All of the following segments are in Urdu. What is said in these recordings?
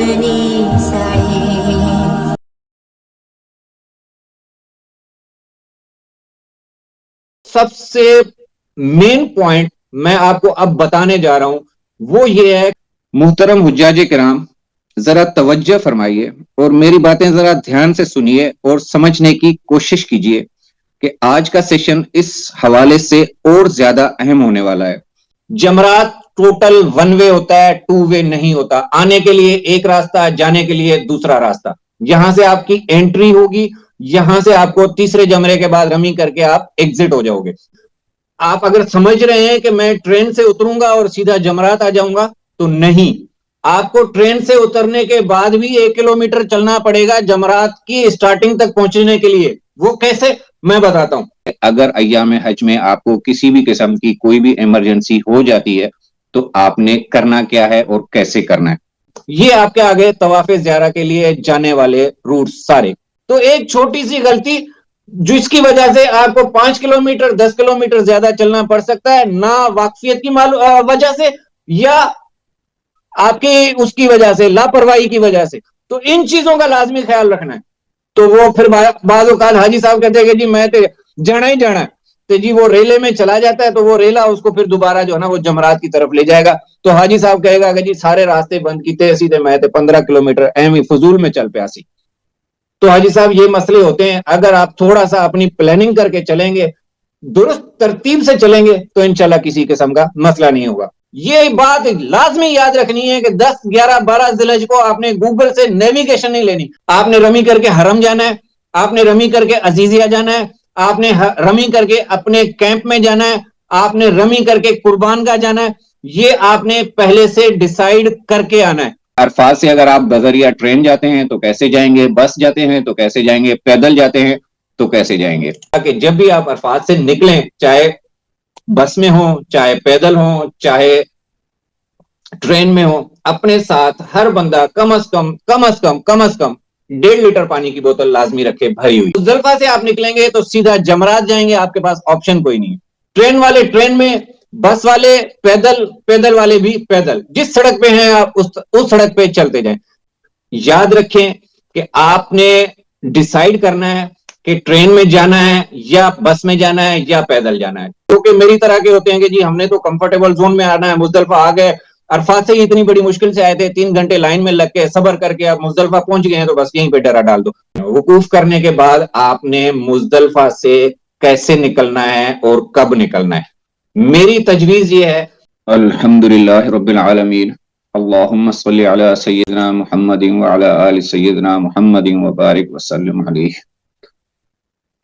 واجعلني سعيد. سب سے مین پوائنٹ میں آپ کو اب بتانے جا رہا ہوں وہ یہ ہے، محترم حجاج کرام ذرا توجہ فرمائیے اور میری باتیں ذرا دھیان سے سنیے اور سمجھنے کی کوشش کیجیے کہ آج کا سیشن اس حوالے سے اور زیادہ اہم ہونے والا ہے۔ جمرات ٹوٹل ون وے ہوتا ہے، ٹو وے نہیں ہوتا۔ آنے کے لیے ایک راستہ، جانے کے لیے دوسرا راستہ۔ یہاں سے آپ کی انٹری ہوگی، یہاں سے آپ کو تیسرے جمرے کے بعد رمی کر کے آپ ایگزٹ ہو جاؤ گے۔ آپ اگر سمجھ رہے ہیں کہ میں ٹرین سے اتروں گا اور سیدھا جمرات آ جاؤں گا تو نہیں، آپ کو ٹرین سے اترنے کے بعد بھی 1 کلومیٹر چلنا پڑے گا جمرات کی اسٹارٹنگ تک پہنچنے کے لیے۔ وہ کیسے، میں بتاتا ہوں۔ اگر ایام حج میں آپ کو کسی بھی قسم کی کوئی بھی ایمرجنسی ہو جاتی ہے تو آپ نے کرنا کیا ہے اور کیسے کرنا ہے، یہ آپ کے آگے طواف زیارہ کے لیے جانے والے روٹس سارے۔ تو ایک چھوٹی سی غلطی جس کی وجہ سے آپ کو 5 کلومیٹر 10 کلومیٹر زیادہ چلنا پڑ سکتا ہے، نہ واقفیت کی وجہ سے یا آپ کی اس کی وجہ سے، لاپرواہی کی وجہ سے، تو ان چیزوں کا لازمی خیال رکھنا ہے۔ تو وہ پھر بعض اوقات حاجی صاحب کہتے ہیں کہ جی میں تو جانا ہی جانا ہے، تو جی وہ ریلے میں چلا جاتا ہے تو وہ ریلا اس کو پھر دوبارہ جو ہے نا وہ جمرات کی طرف لے جائے گا۔ تو حاجی صاحب کہے گا کہ جی سارے راستے بند کیتے سیدھے میں 15 کلومیٹر اہم ہی فضول میں چل پیا سی۔ تو حاجی صاحب یہ مسئلے ہوتے ہیں، اگر آپ تھوڑا سا اپنی پلاننگ کر کے چلیں گے، درست ترتیب سے چلیں گے تو انشاءاللہ کسی قسم کا مسئلہ نہیں ہوگا۔ یہ بات لازمی یاد رکھنی ہے کہ 10 11 12 ذی الحجہ کو آپ نے گوگل سے نیویگیشن نہیں لینی۔ آپ نے رمی کر کے حرم جانا ہے، آپ نے رمی کر کے عزیزیہ جانا ہے، آپ نے رمی کر کے اپنے کیمپ میں جانا ہے، آپ نے رمی کر کے قربان کا جانا ہے، یہ آپ نے پہلے سے ڈیسائیڈ کر کے آنا ہے۔ عرفات سے اگر آپ بذریعہ ٹرین جاتے ہیں تو کیسے جائیں گے، بس جاتے ہیں تو کیسے جائیں گے، پیدل جاتے ہیں تو کیسے جائیں گے، تاکہ جب بھی آپ عرفات سے نکلیں، چاہے بس میں ہوں، چاہے پیدل ہوں، چاہے ٹرین میں ہوں، اپنے ساتھ ہر بندہ کم از کم 1.5 لیٹر پانی کی بوتل لازمی رکھے بھری ہوئی۔ مزدلفہ سے آپ نکلیں گے تو سیدھا جمرات جائیں گے، آپ کے پاس آپشن کوئی نہیں ہے۔ ٹرین والے ٹرین میں، بس والے پیدل، پیدل والے بھی پیدل، جس سڑک پہ ہیں آپ اس سڑک پہ چلتے جائیں۔ یاد رکھیں کہ آپ نے ڈیسائیڈ کرنا ہے کہ ٹرین میں جانا ہے یا بس میں جانا ہے یا پیدل جانا ہے۔ کیونکہ میری طرح کے ہوتے ہیں کہ جی ہم نے تو کمفرٹیبل زون میں آنا ہے، مزدلفہ آ گئے، عرفات سے ہی اتنی بڑی مشکل سے آئے تھے، 3 گھنٹے لائن میں لگ کے صبر کر کے آپ مزدلفہ پہنچ گئے ہیں تو بس یہیں پہ ڈیرا ڈال دو۔ وقوف کرنے کے بعد آپ نے مزدلفہ سے کیسے نکلنا ہے اور کب نکلنا ہے، میری تجویز یہ ہے۔ الحمدللہ رب العالمین، اللہم صلی علی سیدنا محمد وعلی آل سیدنا محمد وبارک وسلم علیہ۔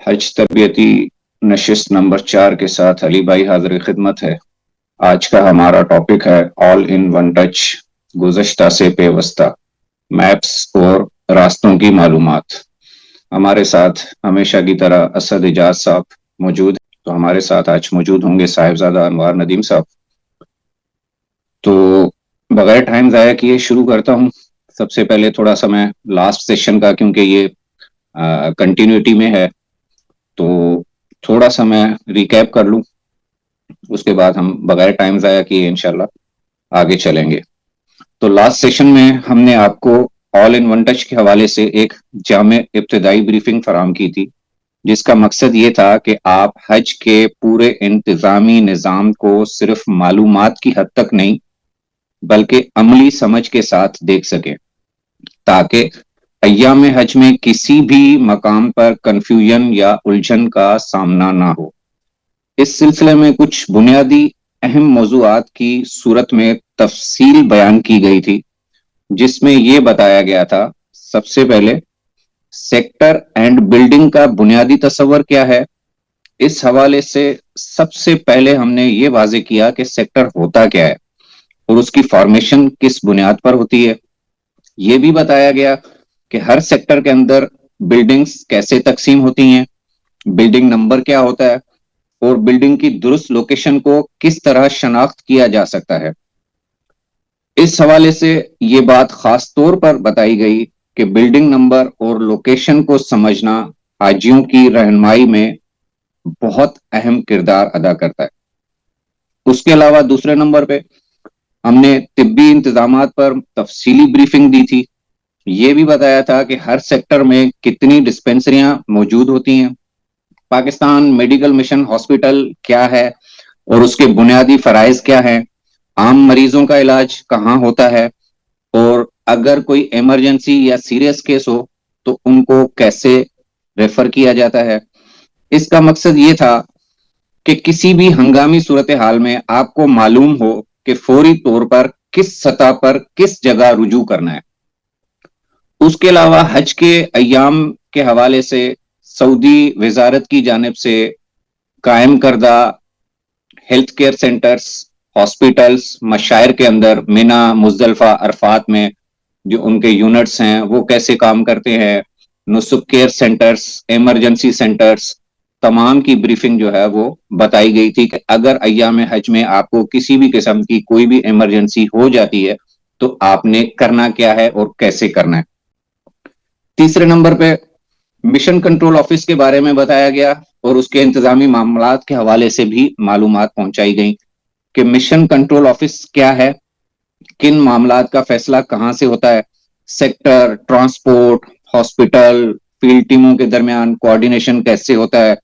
حج تربیتی نشست نمبر 4 کے ساتھ علی بھائی حاضر خدمت ہے۔ آج کا ہمارا ٹاپک ہے آل ان ون ٹچ، گزشتہ سے پیوستہ، میپس اور راستوں کی معلومات۔ ہمارے ساتھ ہمیشہ کی طرح اسد اجاز صاحب موجود ہیں، تو ہمارے ساتھ آج موجود ہوں گے صاحبزادہ انوار ندیم صاحب۔ تو بغیر ٹائم ضائع کیے شروع کرتا ہوں۔ سب سے پہلے تھوڑا سا میں لاسٹ سیشن کا، کیونکہ یہ کنٹینیوٹی میں ہے، تو تھوڑا سا میں ریکیپ کر لوں، اس کے بعد ہم بغیر ٹائم ضائع کیے انشاءاللہ آگے چلیں گے۔ تو لاسٹ سیشن میں ہم نے آپ کو آل ان ون ٹچ کے حوالے سے ایک جامع ابتدائی بریفنگ فراہم کی تھی، جس کا مقصد یہ تھا کہ آپ حج کے پورے انتظامی نظام کو صرف معلومات کی حد تک نہیں بلکہ عملی سمجھ کے ساتھ دیکھ سکیں، تاکہ ایام حج میں کسی بھی مقام پر کنفیوژن یا الجھن کا سامنا نہ ہو۔ اس سلسلے میں کچھ بنیادی اہم موضوعات کی صورت میں تفصیل بیان کی گئی تھی، جس میں یہ بتایا گیا تھا، سب سے پہلے سیکٹر اینڈ بلڈنگ کا بنیادی تصور کیا ہے۔ اس حوالے سے سب سے پہلے ہم نے یہ واضح کیا کہ سیکٹر ہوتا کیا ہے اور اس کی فارمیشن کس بنیاد پر ہوتی ہے۔ یہ بھی بتایا گیا کہ ہر سیکٹر کے اندر بلڈنگز کیسے تقسیم ہوتی ہیں، بلڈنگ نمبر کیا ہوتا ہے، اور بلڈنگ کی درست لوکیشن کو کس طرح شناخت کیا جا سکتا ہے۔ اس حوالے سے یہ بات خاص طور پر بتائی گئی کہ بلڈنگ نمبر اور لوکیشن کو سمجھنا حاجیوں کی رہنمائی میں بہت اہم کردار ادا کرتا ہے۔ اس کے علاوہ دوسرے نمبر پہ ہم نے طبی انتظامات پر تفصیلی بریفنگ دی تھی. یہ بھی بتایا تھا کہ ہر سیکٹر میں کتنی ڈسپینسریاں موجود ہوتی ہیں، پاکستان میڈیکل مشن ہاسپٹل کیا ہے اور اس کے بنیادی فرائض کیا ہیں، عام مریضوں کا علاج کہاں ہوتا ہے، اور اگر کوئی ایمرجنسی یا سیریس کیس ہو تو ان کو کیسے ریفر کیا جاتا ہے. اس کا مقصد یہ تھا کہ کسی بھی ہنگامی صورتحال میں آپ کو معلوم ہو کہ فوری طور پر کس سطح پر کس جگہ رجوع کرنا ہے. اس کے علاوہ حج کے ایام کے حوالے سے سعودی وزارت کی جانب سے قائم کردہ ہیلتھ کیئر سینٹرز، ہاسپٹلز، مشاعر کے اندر مینا، مزدلفہ، عرفات میں جو ان کے یونٹس ہیں وہ کیسے کام کرتے ہیں، نسک کیئر سینٹرز، ایمرجنسی سینٹرز، تمام کی بریفنگ جو ہے وہ بتائی گئی تھی کہ اگر ایام حج میں آپ کو کسی بھی قسم کی کوئی بھی ایمرجنسی ہو جاتی ہے تو آپ نے کرنا کیا ہے اور کیسے کرنا ہے. تیسرے نمبر پہ مشن کنٹرول آفس کے بارے میں بتایا گیا اور اس کے انتظامی معاملات کے حوالے سے بھی معلومات پہنچائی گئیں کہ مشن کنٹرول آفس کیا ہے، کن معاملات کا فیصلہ کہاں سے ہوتا ہے، سیکٹر، ٹرانسپورٹ، ہاسپٹل، فیلڈ ٹیموں کے درمیان کوآرڈینیشن کیسے ہوتا ہے،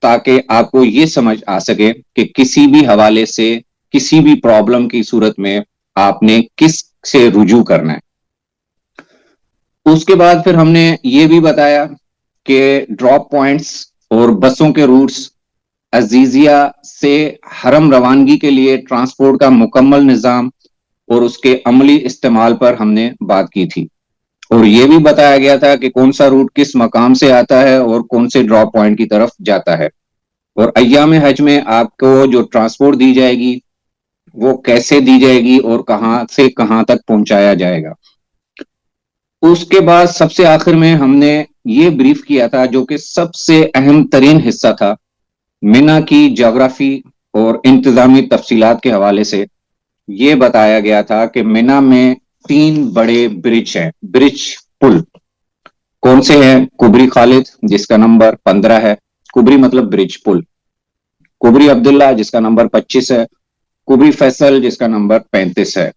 تاکہ آپ کو یہ سمجھ آ سکے کہ کسی بھی حوالے سے کسی بھی پرابلم کی صورت میں آپ نے کس سے رجوع کرنا ہے. اس کے بعد پھر ہم نے یہ بھی بتایا کہ ڈراپ پوائنٹس اور بسوں کے روٹس، عزیزیہ سے حرم روانگی کے لیے ٹرانسپورٹ کا مکمل نظام اور اس کے عملی استعمال پر ہم نے بات کی تھی. اور یہ بھی بتایا گیا تھا کہ کون سا روٹ کس مقام سے آتا ہے اور کون سے ڈراپ پوائنٹ کی طرف جاتا ہے، اور ایام حج میں آپ کو جو ٹرانسپورٹ دی جائے گی وہ کیسے دی جائے گی اور کہاں سے کہاں تک پہنچایا جائے گا. اس کے بعد سب سے آخر میں ہم نے یہ بریف کیا تھا جو کہ سب سے اہم ترین حصہ تھا، مینا کی جغرافی اور انتظامی تفصیلات کے حوالے سے. یہ بتایا گیا تھا کہ مینا میں 3 بڑے برج ہیں، برج پل. کون سے ہیں؟ کبری خالد جس کا نمبر 15 ہے، کبری مطلب برج پل، کبری عبداللہ جس کا نمبر 25 ہے، کبری فیصل جس کا نمبر 35 ہے.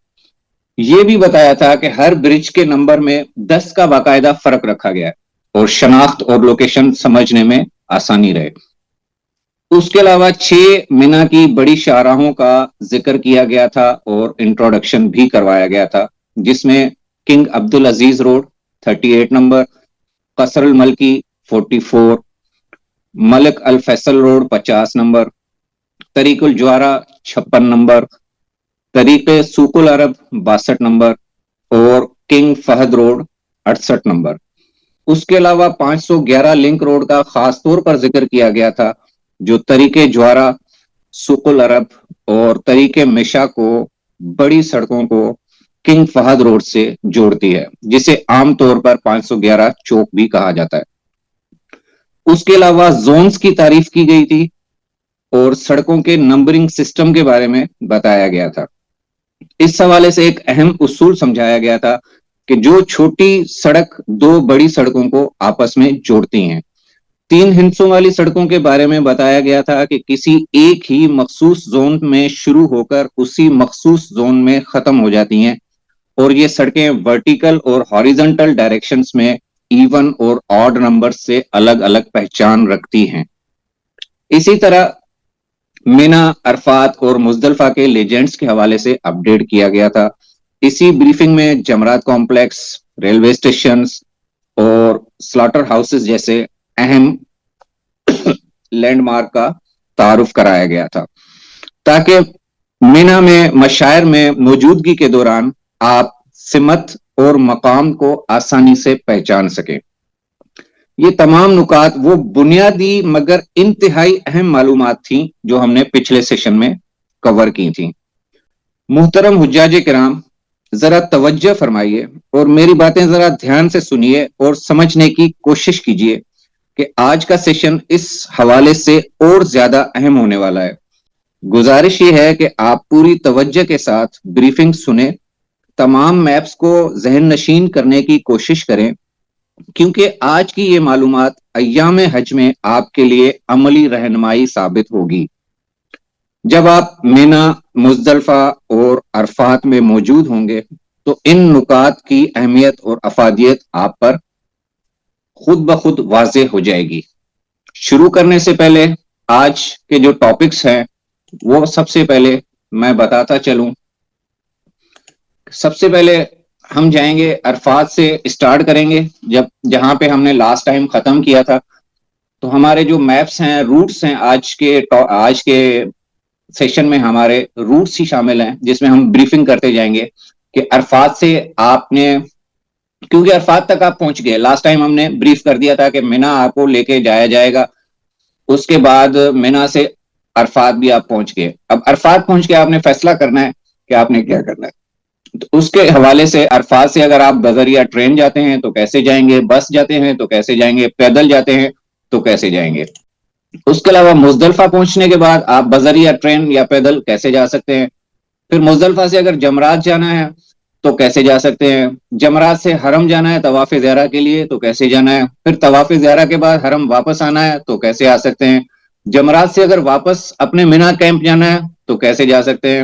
یہ بھی بتایا تھا کہ ہر برج کے نمبر میں 10 کا باقاعدہ فرق رکھا گیا ہے اور شناخت اور لوکیشن سمجھنے میں آسانی رہے. اس کے علاوہ 6 مینا کی بڑی شاہراہوں کا ذکر کیا گیا تھا اور انٹروڈکشن بھی کروایا گیا تھا، جس میں کنگ عبدالعزیز روڈ 38 نمبر، قصر الملکی 44، ملک الفیصل روڈ 50 نمبر، طریق الجوارہ 56 نمبر، طریق سوق العرب 62 نمبر اور کنگ فہد روڈ 68 نمبر. اس کے علاوہ 511 لنک روڈ کا خاص طور پر ذکر کیا گیا تھا جو طریق جوارہ، سوق العرب اور طریق مشا کو، بڑی سڑکوں کو کنگ فہد روڈ سے جوڑتی ہے، جسے عام طور پر 511 چوک بھی کہا جاتا ہے. اس کے علاوہ زونز کی تعریف کی گئی تھی اور سڑکوں کے نمبرنگ سسٹم کے بارے میں بتایا گیا تھا. اس حوالے سے ایک اہم اصول سمجھایا گیا تھا کہ جو چھوٹی سڑک 2 بڑی سڑکوں کو آپس میں جوڑتی ہیں. 3 ہندسوں والی سڑکوں کے بارے میں بتایا گیا تھا کہ کسی ایک ہی مخصوص زون میں شروع ہو کر اسی مخصوص زون میں ختم ہو جاتی ہیں، اور یہ سڑکیں ورٹیکل اور ہاریزنٹل ڈائریکشنز میں ایون اور آڈ نمبر سے الگ الگ پہچان رکھتی ہیں. اسی طرح مینا، عرفات اور مزدلفہ کے لیجنڈز کے حوالے سے اپڈیٹ کیا گیا تھا. اسی بریفنگ میں جمرات کمپلیکس، ریلوے اسٹیشنز اور سلاٹر ہاؤسز جیسے اہم لینڈ مارک کا تعارف کرایا گیا تھا، تاکہ مینا میں مشاعر میں موجودگی کے دوران آپ سمت اور مقام کو آسانی سے پہچان سکیں. یہ تمام نکات وہ بنیادی مگر انتہائی اہم معلومات تھیں جو ہم نے پچھلے سیشن میں کور کی تھیں. محترم حجاج کرام، ذرا توجہ فرمائیے اور میری باتیں ذرا دھیان سے سنیے اور سمجھنے کی کوشش کیجیے کہ آج کا سیشن اس حوالے سے اور زیادہ اہم ہونے والا ہے. گزارش یہ ہے کہ آپ پوری توجہ کے ساتھ بریفنگ سنیں، تمام میپس کو ذہن نشین کرنے کی کوشش کریں، کیونکہ آج کی یہ معلومات ایام حج میں آپ کے لیے عملی رہنمائی ثابت ہوگی. جب آپ مینا، مزدلفہ اور عرفات میں موجود ہوں گے تو ان نکات کی اہمیت اور افادیت آپ پر خود بخود واضح ہو جائے گی۔ شروع کرنے سے پہلے آج کے جو ٹاپکس ہیں وہ سب سے پہلے میں بتاتا چلوں۔ سب سے پہلے ہم جائیں گے عرفات سے، اسٹارٹ کریں گے جہاں پہ ہم نے لاسٹ ٹائم ختم کیا تھا۔ تو ہمارے جو میپس ہیں، روٹس ہیں، آج کے سیشن میں ہمارے روٹس ہی شامل ہیں، جس میں ہم بریفنگ کرتے جائیں گے کہ عرفات سے آپ نے، کیونکہ عرفات تک آپ پہنچ گئے، لاسٹ ٹائم ہم نے بریف کر دیا تھا کہ مینا آپ کو لے کے جایا جائے گا، اس کے بعد مینا سے عرفات بھی آپ پہنچ گئے۔ اب عرفات پہنچ کے آپ نے فیصلہ کرنا ہے کہ آپ نے کیا کرنا ہے۔ تو اس کے حوالے سے عرفات سے اگر آپ بذریعہ ٹرین جاتے ہیں تو کیسے جائیں گے، بس جاتے ہیں تو کیسے جائیں گے، پیدل جاتے ہیں تو کیسے جائیں گے۔ اس کے علاوہ مزدلفہ پہنچنے کے بعد آپ بذریعہ ٹرین یا پیدل کیسے جا سکتے ہیں۔ پھر مزدلفہ سے اگر جمرات جانا ہے تو کیسے جا سکتے ہیں۔ جمرات سے حرم جانا ہے طواف زیارہ کے لیے تو کیسے جانا ہے۔ پھر طواف زیارہ کے بعد حرم واپس آنا ہے تو کیسے آ سکتے ہیں۔ جمرات سے اگر واپس اپنے مینا کیمپ جانا ہے تو کیسے جا سکتے ہیں۔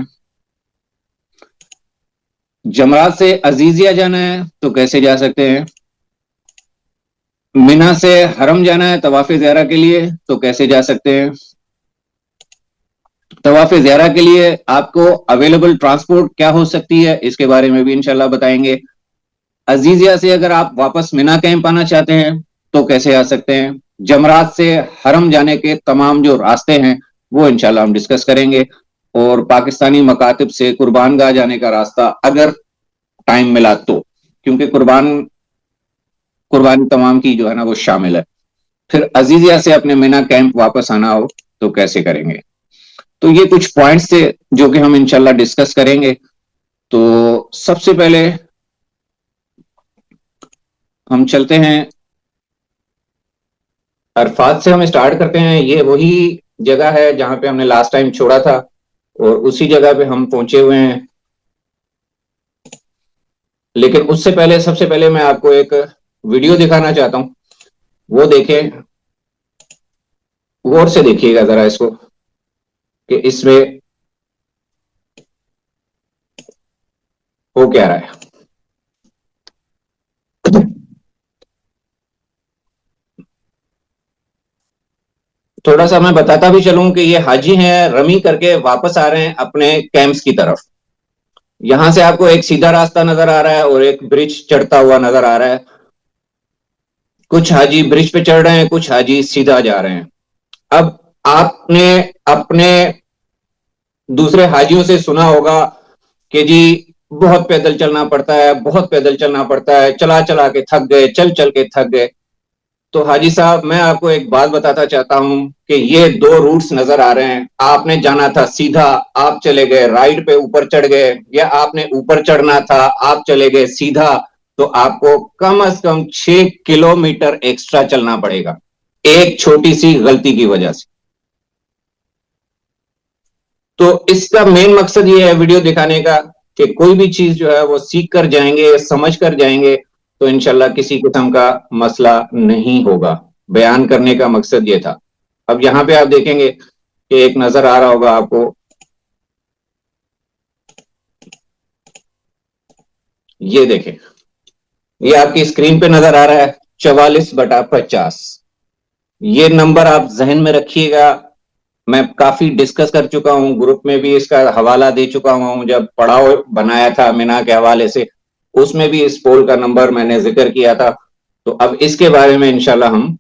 جمرات سے عزیزیہ جانا ہے تو کیسے جا سکتے ہیں۔ مینا سے حرم جانا ہے طواف زیارہ کے لیے تو کیسے جا سکتے ہیں۔ طواف زیارہ کے لیے آپ کو اویلیبل ٹرانسپورٹ کیا ہو سکتی ہے، اس کے بارے میں بھی انشاءاللہ بتائیں گے۔ عزیزیہ سے اگر آپ واپس مینا کیمپ آنا چاہتے ہیں تو کیسے آ سکتے ہیں۔ جمرات سے حرم جانے کے تمام جو راستے ہیں وہ انشاءاللہ ہم ڈسکس کریں گے، اور پاکستانی مکاتب سے قربان گاہ جانے کا راستہ اگر ٹائم ملا تو، کیونکہ قربانی تمام کی جو ہے نا وہ شامل ہے۔ پھر عزیزیہ سے اپنے مینا کیمپ واپس آنا ہو تو کیسے کریں گے۔ تو یہ کچھ پوائنٹس تھے جو کہ ہم انشاءاللہ ڈسکس کریں گے۔ تو سب سے پہلے ہم چلتے ہیں عرفات سے، ہم اسٹارٹ کرتے ہیں۔ یہ وہی جگہ ہے جہاں پہ ہم نے لاسٹ ٹائم چھوڑا تھا، اور اسی جگہ پہ ہم پہنچے ہوئے ہیں۔ لیکن اس سے پہلے، سب سے پہلے میں آپ کو ایک ویڈیو دکھانا چاہتا ہوں، وہ دیکھیں، غور سے دیکھیے گا ذرا اس کو کہ اس میں ہو کیا رہا ہے۔ تھوڑا سا میں بتاتا بھی چلوں کہ یہ حاجی ہیں، رمی کر کے واپس آ رہے ہیں اپنے کیمپس کی طرف۔ یہاں سے آپ کو ایک سیدھا راستہ نظر آ رہا ہے اور ایک برج چڑھتا ہوا نظر آ رہا ہے۔ کچھ حاجی برج پہ چڑھ رہے ہیں، کچھ حاجی سیدھا جا رہے ہیں۔ اب آپ نے اپنے دوسرے حاجیوں سے سنا ہوگا کہ جی بہت پیدل چلنا پڑتا ہے، بہت پیدل چلنا پڑتا ہے، چلا چلا کے تھک گئے، چل چل کے تھک گئے۔ تو حاجی صاحب، میں آپ کو ایک بات بتاتا چاہتا ہوں کہ یہ دو روٹس نظر آ رہے ہیں۔ آپ نے جانا تھا سیدھا، آپ چلے گئے رائٹ پہ اوپر چڑھ گئے، یا آپ نے اوپر چڑھنا تھا، آپ چلے گئے سیدھا، تو آپ کو کم از کم 6 کلومیٹر ایکسٹرا چلنا پڑے گا، ایک چھوٹی سی غلطی کی وجہ سے۔ تو اس کا مین مقصد یہ ہے ویڈیو دکھانے کا کہ کوئی بھی چیز جو ہے وہ سیکھ کر جائیں گے، سمجھ کر جائیں گے تو انشاءاللہ کسی قسم کا مسئلہ نہیں ہوگا۔ بیان کرنے کا مقصد یہ تھا۔ اب یہاں پہ آپ دیکھیں گے کہ ایک نظر آ رہا ہوگا آپ کو، یہ دیکھیں، یہ آپ کی اسکرین پہ نظر آ رہا ہے 44/50۔ یہ نمبر آپ ذہن میں رکھیے گا۔ میں کافی ڈسکس کر چکا ہوں، گروپ میں بھی اس کا حوالہ دے چکا ہوں، جب پڑاؤ بنایا تھا مینا کے حوالے سے اس میں بھی اس پول کا نمبر میں نے ذکر کیا تھا۔ تو اب اس کے بارے میں انشاءاللہ ہم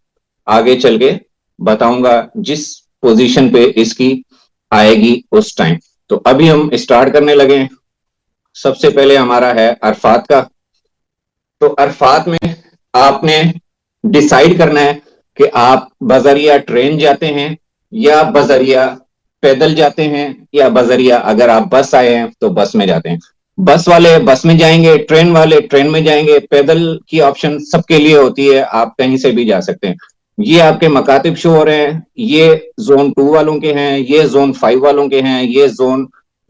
آگے چل کے بتاؤں گا جس پوزیشن پہ اس کی آئے گی اس ٹائم۔ تو ابھی ہم اسٹارٹ کرنے لگے ہیں۔ سب سے پہلے ہمارا ہے عرفات کا۔ تو عرفات میں آپ نے ڈیسائیڈ کرنا ہے کہ آپ بذریعہ ٹرین جاتے ہیں یا بذریعہ پیدل جاتے ہیں، یا بذریعہ اگر آپ بس آئے ہیں تو بس میں جاتے ہیں۔ بس والے بس میں جائیں گے، ٹرین والے ٹرین میں جائیں گے، پیدل کی آپشن سب کے لیے ہوتی ہے، آپ کہیں سے بھی جا سکتے ہیں۔ یہ آپ کے مکاتب شو ہو رہے ہیں، یہ زون 2 والوں کے ہیں، یہ زون 5 والوں کے ہیں، یہ زون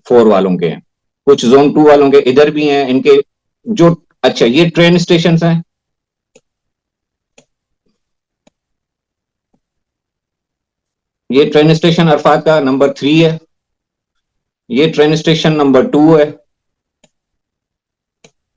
4 والوں کے ہیں۔ کچھ زون 2 والوں کے ادھر بھی ہیں ان کے جو، اچھا یہ ٹرین اسٹیشنز ہیں۔ یہ ٹرین اسٹیشن عرفات کا نمبر 3 ہے۔ یہ ٹرین اسٹیشن نمبر 2 ہے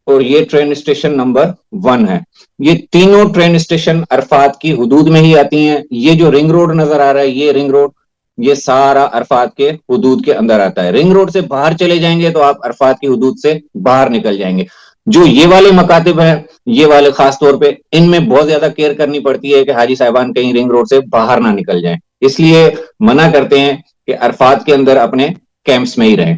اور یہ ٹرین اسٹیشن نمبر 1 ہے. یہ تینوں ٹرین اسٹیشن عرفات کی حدود میں ہی آتی ہیں. یہ جو رنگ روڈ نظر آ رہا ہے یہ رنگ روڈ یہ سارا عرفات کے حدود کے اندر آتا ہے. رنگ روڈ سے باہر چلے جائیں گے تو آپ عرفات کی حدود سے باہر نکل جائیں گے. جو یہ والے مکاتب ہیں یہ والے خاص طور پہ ان میں بہت زیادہ کیئر کرنی پڑتی ہے کہ حاجی صاحبان کہیں رنگ روڈ سے باہر نہ نکل جائیں, اس لیے منع کرتے ہیں کہ عرفات کے اندر اپنے کیمپس میں ہی رہیں.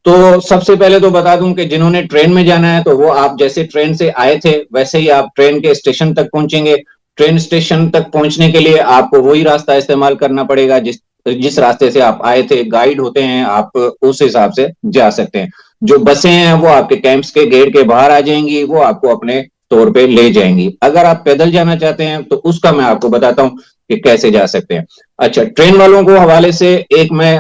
تو سب سے پہلے تو بتا دوں کہ جنہوں نے ٹرین میں جانا ہے تو وہ آپ جیسے ٹرین سے آئے تھے ویسے ہی آپ ٹرین کے اسٹیشن تک پہنچیں گے. ٹرین اسٹیشن تک پہنچنے کے لیے آپ کو وہی راستہ استعمال کرنا پڑے گا جس راستے سے آپ آئے تھے. گائیڈ ہوتے ہیں, آپ اس حساب سے جا سکتے ہیں. جو بسیں ہیں وہ آپ کے کیمپس کے گیٹ کے باہر آ جائیں گی, وہ آپ کو اپنے طور پہ لے جائیں گی. اگر آپ پیدل جانا چاہتے ہیں تو اس کا میں آپ کو بتاتا ہوں کہ کیسے جا سکتے ہیں. اچھا, ٹرین والوں کو حوالے سے ایک میں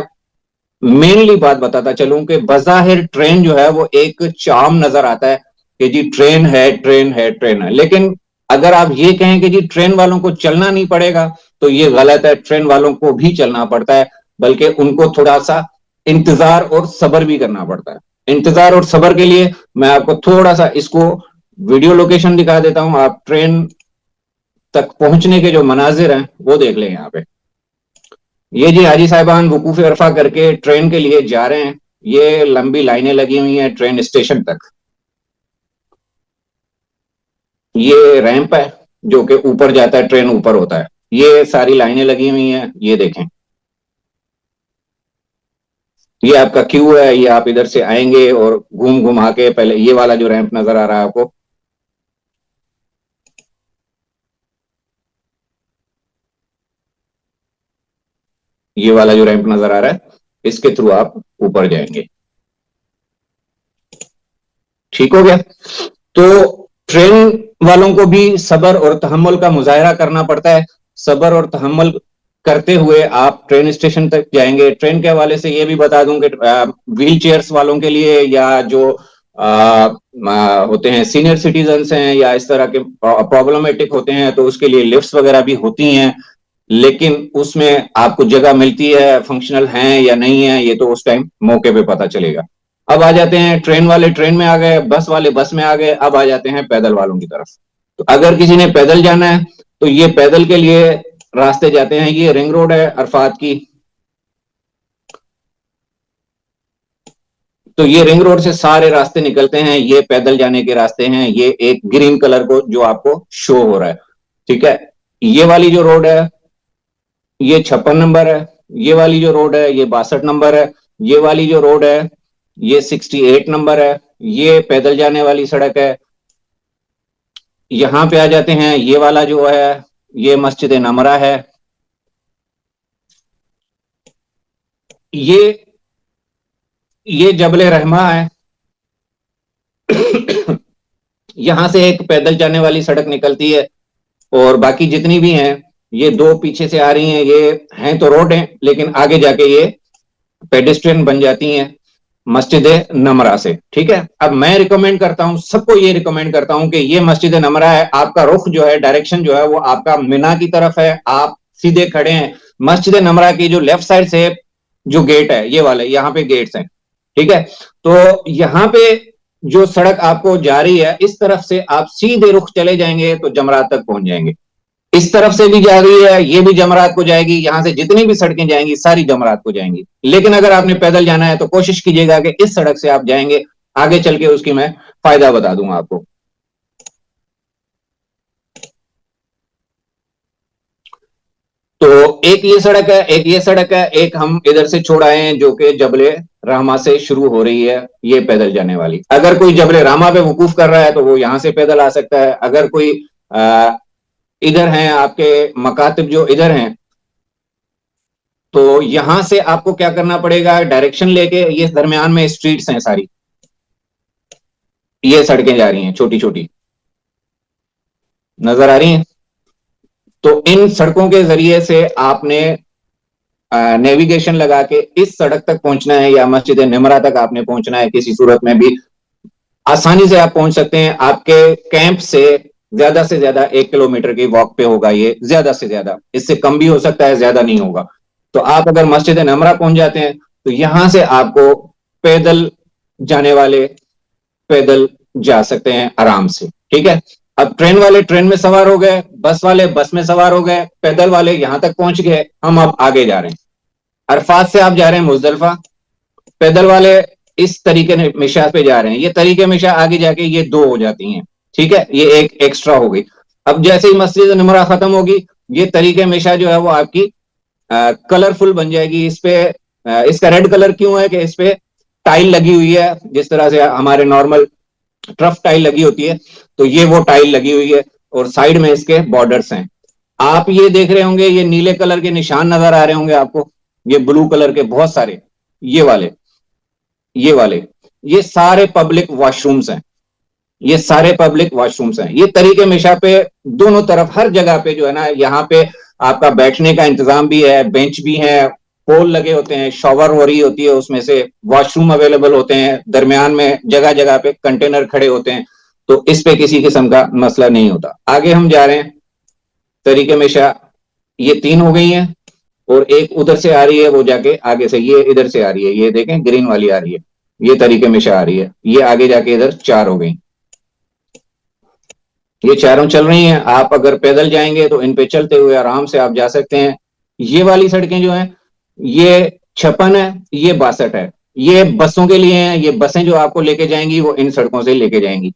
مینلی بات بتاتا چلوں کہ بظاہر ٹرین جو ہے وہ ایک چام نظر آتا ہے کہ جی ٹرین ہے ٹرین ہے ٹرین ہے, لیکن اگر آپ یہ کہیں کہ جی ٹرین والوں کو چلنا نہیں پڑے گا تو یہ غلط ہے. ٹرین والوں کو بھی چلنا پڑتا ہے, بلکہ ان کو تھوڑا سا انتظار اور صبر بھی کرنا پڑتا ہے. انتظار اور صبر کے لیے میں آپ کو تھوڑا سا اس کو ویڈیو لوکیشن دکھا دیتا ہوں. آپ ٹرین تک پہنچنے کے جو مناظر ہیں وہ دیکھ لیں یہاں پہ. یہ جی حاجی صاحبان وقوف عرفہ کر کے ٹرین کے لیے جا رہے ہیں. یہ لمبی لائنیں لگی ہوئی ہیں ٹرین اسٹیشن تک. یہ ریمپ ہے جو کہ اوپر جاتا ہے, ٹرین اوپر ہوتا ہے. یہ ساری لائنیں لگی ہوئی ہیں, یہ دیکھیں. یہ آپ کا کیو ہے, یہ آپ ادھر سے آئیں گے اور گھوم گھما کے پہلے یہ والا جو ریمپ نظر آ رہا ہے آپ کو, یہ والا جو ریمپ نظر آ رہا ہے اس کے تھرو آپ اوپر جائیں گے. ٹھیک ہو گیا. تو ٹرین والوں کو بھی صبر اور تحمل کا مظاہرہ کرنا پڑتا ہے. صبر اور تحمل کرتے ہوئے آپ ٹرین اسٹیشن تک جائیں گے. ٹرین کے حوالے سے یہ بھی بتا دوں کہ ویل چیئرز والوں کے لیے یا جو ہوتے ہیں سینئر سٹیزنز ہیں یا اس طرح کے پرابلمٹک ہوتے ہیں تو اس کے لیے لفٹس وغیرہ بھی ہوتی ہیں, لیکن اس میں آپ کو جگہ ملتی ہے, فنکشنل ہیں یا نہیں ہے یہ تو اس ٹائم موقع پہ پتا چلے گا. اب آ جاتے ہیں ٹرین والے ٹرین میں آ گئے, بس والے بس میں آ گئے. اب آ جاتے ہیں پیدل والوں کی طرف. تو اگر کسی نے پیدل جانا ہے تو یہ پیدل کے لیے راستے جاتے ہیں. یہ رنگ روڈ ہے عرفات کی, تو یہ رنگ روڈ سے سارے راستے نکلتے ہیں. یہ پیدل جانے کے راستے ہیں. یہ ایک گرین کلر کو جو آپ کو شو ہو رہا ہے, ٹھیک ہے. یہ والی جو روڈ ہے یہ 56 نمبر ہے. یہ والی جو روڈ ہے یہ 62 نمبر ہے. یہ والی جو روڈ ہے یہ 68 نمبر ہے. یہ پیدل جانے والی سڑک ہے. یہاں پہ آ جاتے ہیں, یہ والا جو ہے یہ مسجد نمرہ ہے. یہ جبل رحمہ ہے. یہاں سے ایک پیدل جانے والی سڑک نکلتی ہے اور باقی جتنی بھی ہیں یہ دو پیچھے سے آ رہی ہیں. یہ ہیں تو روڈ ہیں لیکن آگے جا کے یہ پیڈسٹرین بن جاتی ہیں مسجد نمرہ سے, ٹھیک ہے. اب میں ریکمینڈ کرتا ہوں, سب کو یہ ریکمینڈ کرتا ہوں کہ یہ مسجد نمرہ ہے. آپ کا رخ جو ہے ڈائریکشن جو ہے وہ آپ کا مینا کی طرف ہے. آپ سیدھے کھڑے ہیں, مسجد نمرہ کی جو لیفٹ سائڈ سے جو گیٹ ہے یہ والے, یہاں پہ گیٹس ہیں, ٹھیک ہے. تو یہاں پہ جو سڑک آپ کو جا رہی ہے اس طرف سے آپ سیدھے رخ چلے جائیں گے تو جمرات تک پہنچ جائیں گے. اس طرف سے بھی جا رہی ہے یہ بھی جمرات کو جائے گی. یہاں سے جتنی بھی سڑکیں جائیں گی ساری جمرات کو جائیں گی. لیکن اگر آپ نے پیدل جانا ہے تو کوشش کیجیے گا کہ اس سڑک سے آپ جائیں گے. آگے چل کے اس کی میں فائدہ بتا دوں آپ کو. تو ایک یہ سڑک ہے, ایک یہ سڑک ہے, ایک ہم ادھر سے چھوڑ آئے ہیں جو کہ جبل رحمہ سے شروع ہو رہی ہے, یہ پیدل جانے والی. اگر کوئی جبل رحمہ پہ وقوف کر رہا ہے تو وہ یہاں سے پیدل آ سکتا ہے. اگر کوئی ادھر ہیں آپ کے مکاتب جو ادھر ہیں تو یہاں سے آپ کو کیا کرنا پڑے گا, ڈائریکشن لے کے. یہ درمیان میں اسٹریٹس ہیں ساری, یہ سڑکیں جا رہی ہیں چھوٹی چھوٹی نظر آ رہی ہیں. تو ان سڑکوں کے ذریعے سے آپ نے نیویگیشن لگا کے اس سڑک تک پہنچنا ہے یا مسجد نمرہ تک آپ نے پہنچنا ہے. کسی صورت میں بھی آسانی سے آپ پہنچ سکتے ہیں. آپ کے کیمپ سے زیادہ 1 کلومیٹر کی واک پہ ہوگا, یہ زیادہ سے زیادہ, اس سے کم بھی ہو سکتا ہے, زیادہ نہیں ہوگا. تو آپ اگر مسجد نمرہ پہنچ جاتے ہیں تو یہاں سے آپ کو پیدل جانے والے پیدل جا سکتے ہیں آرام سے. ٹھیک ہے, اب ٹرین والے ٹرین میں سوار ہو گئے, بس والے بس میں سوار ہو گئے, پیدل والے یہاں تک پہنچ گئے, ہم اب آگے جا رہے ہیں. عرفات سے آپ جا رہے ہیں مزدلفہ, پیدل والے اس طریقے مشاء پہ جا رہے ہیں, یہ طریقے مشاء آگے جا کے یہ 2 ہو جاتی ہیں. ٹھیک ہے, یہ ایک ایکسٹرا ہو گئی. اب جیسے ہی مسجد نمرہ ختم ہوگی, یہ طریقے مشاء جو ہے وہ آپ کی کلرفل بن جائے گی. اس پہ اس کا ریڈ کلر کیوں ہے کہ اس پہ ٹائل لگی ہوئی ہے, جس طرح سے ہمارے نارمل ٹرف ٹائل لگی ہوتی ہے, تو یہ وہ ٹائل لگی ہوئی ہے, اور سائیڈ میں اس کے بارڈرز ہیں. آپ یہ دیکھ رہے ہوں گے, یہ نیلے کلر کے نشان نظر آ رہے ہوں گے آپ کو, یہ بلو کلر کے بہت سارے, یہ والے یہ سارے پبلک واش رومز ہیں. یہ سارے پبلک واش رومز ہیں. یہ طریقے مشاء پہ دونوں طرف ہر جگہ پہ جو ہے نا, یہاں پہ آپ کا بیٹھنے کا انتظام بھی ہے, بینچ بھی ہے, پول لگے ہوتے ہیں, شاور ہو رہی ہوتی ہے اس میں سے, واش روم اویلیبل ہوتے ہیں, درمیان میں جگہ جگہ پہ کنٹینر کھڑے ہوتے ہیں, تو اس پہ کسی قسم کا مسئلہ نہیں ہوتا. آگے ہم جا رہے ہیں طریقے مشاء, یہ 3 ہو گئی ہیں, اور ایک ادھر سے آ رہی ہے, وہ جا کے آگے سے یہ ادھر سے آ رہی ہے, یہ دیکھیں گرین والی آ رہی ہے, یہ طریقے مشاء آ رہی ہے, یہ آگے جا کے ادھر 4 ہو گئی. یہ چاروں چل رہی ہیں. آپ اگر پیدل جائیں گے تو ان پہ چلتے ہوئے آرام سے آپ جا سکتے ہیں. یہ والی سڑکیں جو ہیں, یہ 56 ہے, یہ 62 ہے, یہ بسوں کے لیے ہیں. یہ بسیں جو آپ کو لے کے جائیں گی وہ ان سڑکوں سے لے کے جائیں گی.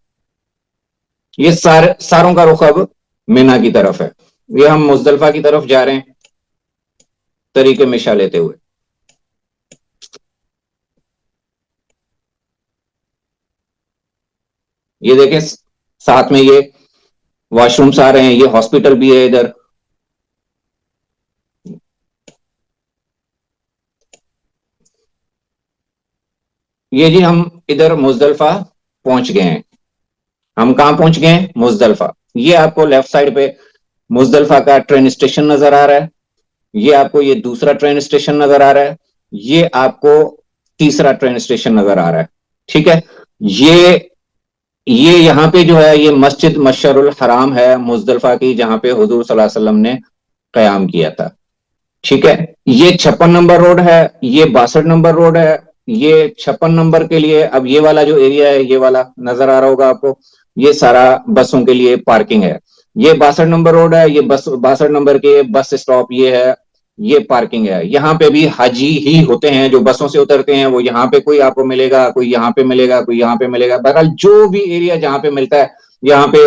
یہ ساروں کا رخ اب مینا کی طرف ہے. یہ ہم مزدلفہ کی طرف جا رہے ہیں طریقے مشاء لیتے ہوئے. یہ دیکھیں ساتھ میں یہ واش رومس آ رہے ہیں, یہ ہاسپٹل بھی ہے ادھر. یہ جی ہم ادھر مزدلفہ پہنچ گئے ہیں. ہم کہاں پہنچ گئے ہیں؟ مزدلفہ. یہ آپ کو لیفٹ سائڈ پہ مزدلفہ کا ٹرین اسٹیشن نظر آ رہا ہے. یہ آپ کو یہ دوسرا ٹرین اسٹیشن نظر آ رہا ہے. یہ آپ کو تیسرا ٹرین اسٹیشن نظر آ رہا ہے. ٹھیک ہے, یہ یہاں پہ جو ہے یہ مسجد مشعر الحرام ہے مزدلفہ کی, جہاں پہ حضور صلی اللہ علیہ وسلم نے قیام کیا تھا. ٹھیک ہے, یہ 56 نمبر روڈ ہے, یہ 62 نمبر روڈ ہے. یہ 56 نمبر کے لیے اب یہ والا جو ایریا ہے, یہ والا نظر آ رہا ہوگا آپ کو, یہ سارا بسوں کے لیے پارکنگ ہے. یہ 62 نمبر روڈ ہے, یہ 62 نمبر کے بس اسٹاپ یہ ہے, یہ پارکنگ ہے. یہاں پہ بھی حاجی ہی ہوتے ہیں جو بسوں سے اترتے ہیں, وہ یہاں پہ کوئی آپ کو ملے گا, کوئی یہاں پہ ملے گا, کوئی یہاں پہ ملے گا. بہرحال جو بھی ایریا جہاں پہ ملتا ہے, یہاں پہ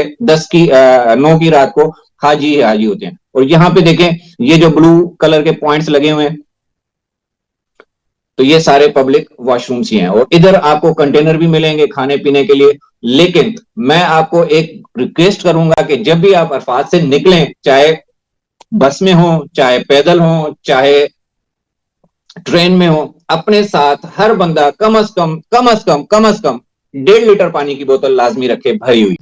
9 کی رات کو حاجی ہوتے ہیں. اور یہاں پہ دیکھیں یہ جو بلو کلر کے پوائنٹس لگے ہوئے ہیں, تو یہ سارے پبلک واش رومز ہی ہیں. اور ادھر آپ کو کنٹینر بھی ملیں گے کھانے پینے کے لیے. لیکن میں آپ کو ایک ریکویسٹ کروں گا کہ جب بھی آپ عرفات سے نکلیں, چاہے بس میں ہوں, چاہے پیدل ہوں, چاہے ٹرین میں ہوں, اپنے ساتھ ہر بندہ کم از کم 1.5 لیٹر پانی کی بوتل لازمی رکھے بھری ہوئی,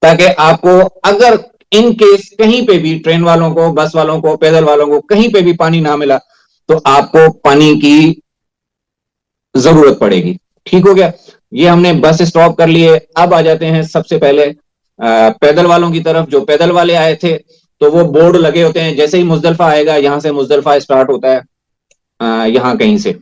تاکہ آپ کو اگر ان کیس کہیں پہ بھی ٹرین والوں کو, بس والوں کو, پیدل والوں کو کہیں پہ بھی پانی نہ ملا تو آپ کو پانی کی ضرورت پڑے گی. ٹھیک ہو گیا, یہ ہم نے بس اسٹاپ کر لیے. اب آ جاتے ہیں سب سے پہلے پیدل والوں کی طرف. جو پیدل والے آئے تھے تو وہ بورڈ لگے ہوتے ہیں, جیسے ہی مزدلفہ آئے گا, یہاں سے مزدلفہ اسٹارٹ ہوتا ہے یہاں کہیں سے,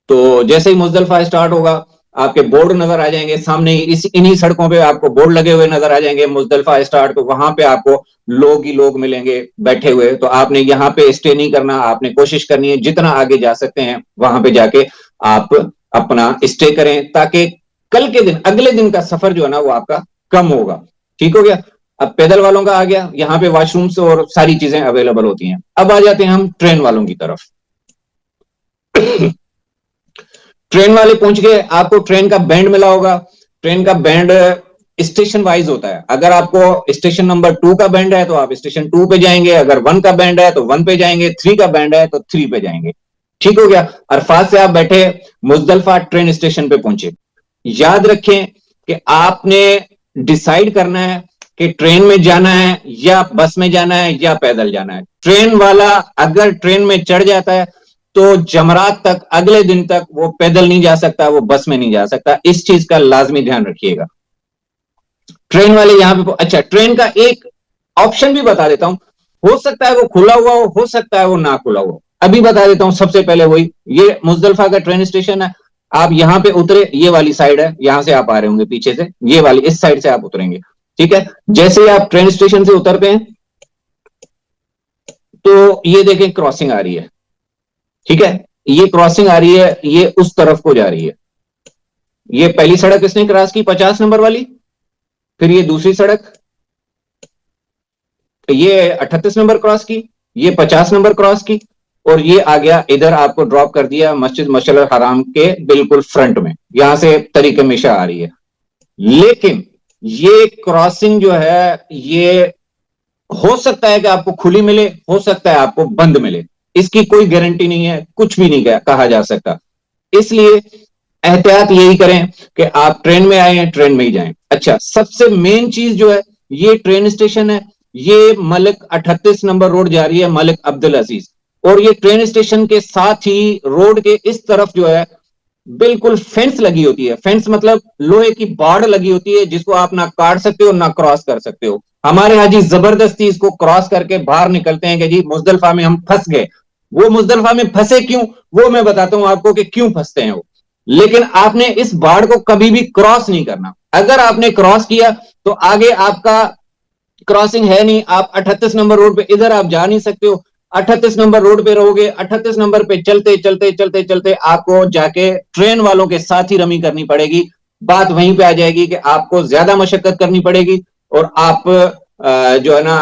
تو جیسے ہی مزدلفہ اسٹارٹ ہوگا آپ کے بورڈ نظر آ جائیں گے سامنے ہی. انہی سڑکوں پہ آپ کو بورڈ لگے ہوئے نظر آ جائیں گے, مزدلفہ اسٹارٹ, تو وہاں پہ آپ کو لوگ ہی لوگ ملیں گے بیٹھے ہوئے. تو آپ نے یہاں پہ اسٹے نہیں کرنا, آپ نے کوشش کرنی ہے جتنا آگے جا سکتے ہیں وہاں پہ جا کے آپ اپنا اسٹے کریں, تاکہ کل کے دن, اگلے دن کا سفر جو ہے نا وہ آپ کا کم ہوگا. ٹھیک ہو گیا. اب پیدل والوں کا آ گیا, یہاں پہ واش رومز اور ساری چیزیں اویلیبل ہوتی ہیں. اب آ جاتے ہیں ہم ٹرین والوں کی طرف. ٹرین والے پہنچ گئے, آپ کو ٹرین کا بینڈ ملا ہوگا. ٹرین کا بینڈ اسٹیشن وائز ہوتا ہے. اگر آپ کو اسٹیشن نمبر 2 کا بینڈ ہے تو آپ اسٹیشن 2 پہ جائیں گے, اگر 1 کا بینڈ ہے تو 1 پہ جائیں گے, 3 کا بینڈ ہے تو 3 پہ جائیں گے. ٹھیک ہو گیا. عرفات سے آپ بیٹھے, مزدلفہ ٹرین اسٹیشن پہ پہنچے. یاد رکھیں کہ آپ نے ڈیسائیڈ کرنا ہے کہ ٹرین میں جانا ہے یا بس میں جانا ہے یا پیدل جانا ہے. ٹرین والا اگر ٹرین میں چڑھ جاتا ہے تو جمرات تک, اگلے دن تک وہ پیدل نہیں جا سکتا, وہ بس میں نہیں جا سکتا. اس چیز کا لازمی دھیان رکھیے گا. ٹرین والے یہاں پہ, اچھا ٹرین کا ایک آپشن بھی بتا دیتا ہوں, ہو سکتا ہے وہ کھلا ہوا ہو سکتا ہے وہ نہ کھلا ہوا ہو. ابھی بتا دیتا ہوں. سب سے پہلے وہی یہ مزدلفہ کا ٹرین اسٹیشن ہے. آپ یہاں پہ اترے, یہ والی سائڈ ہے, یہاں سے آپ آ رہے ہوں گے پیچھے سے, یہ والی اس سائڈ سے آپ اتریں گے. ٹھیک ہے, جیسے ہی آپ ٹرین اسٹیشن سے اترتے ہیں تو یہ دیکھیں کراسنگ آ رہی ہے. ٹھیک ہے, یہ کراسنگ آ رہی ہے, یہ اس طرف کو جا رہی ہے. یہ پہلی سڑک اس نے کراس کی 50 نمبر والی, پھر یہ دوسری سڑک, یہ 38 نمبر کراس کی, یہ 50 نمبر کراس کی, اور یہ آ گیا ادھر, آپ کو ڈراپ کر دیا مسجد مشعل الحرام کے بالکل فرنٹ میں. یہاں سے طریق ہمیشہ آ رہی ہے. لیکن یہ کراسنگ جو ہے یہ ہو سکتا ہے کہ آپ کو کھلی ملے, ہو سکتا ہے آپ کو بند ملے, اس کی کوئی گارنٹی نہیں ہے, کچھ بھی نہیں کہا جا سکتا. اس لیے احتیاط یہی کریں کہ آپ ٹرین میں آئے ہیں, ٹرین میں ہی جائیں. اچھا, سب سے مین چیز جو ہے, یہ ٹرین اسٹیشن ہے, یہ ملک 38 نمبر روڈ جا رہی ہے, ملک عبدالعزیز. اور یہ ٹرین اسٹیشن کے ساتھ ہی روڈ کے اس طرف جو ہے بالکل فینس لگی ہوتی ہے. فینس مطلب لوہے کی باڑ لگی ہوتی ہے, جس کو آپ نہ کاٹ سکتے ہو نہ کراس کر سکتے ہو. ہمارے حاجی زبردستی اس کو کراس کر کے باہر نکلتے ہیں کہ جی مزدلفہ میں ہم پھنس گئے. وہ مزدلفہ میں پھنسے کیوں, وہ میں بتاتا ہوں آپ کو کہ کیوں پھنستے ہیں وہ. لیکن آپ نے اس باڑ کو کبھی بھی کراس نہیں کرنا. اگر آپ نے کراس کیا تو آگے آپ کا کراسنگ ہے نہیں, آپ 38 نمبر روڈ پہ ادھر آپ جا نہیں سکتے ہو. 38 نمبر روڈ پہ رہو گے, 38 نمبر پہ چلتے چلتے چلتے چلتے آپ کو جا کے ٹرین والوں کے ساتھ ہی رمی کرنی پڑے گی. بات وہیں پہ آ جائے گی کہ آپ کو زیادہ مشقت کرنی پڑے گی, اور آپ جو ہے نا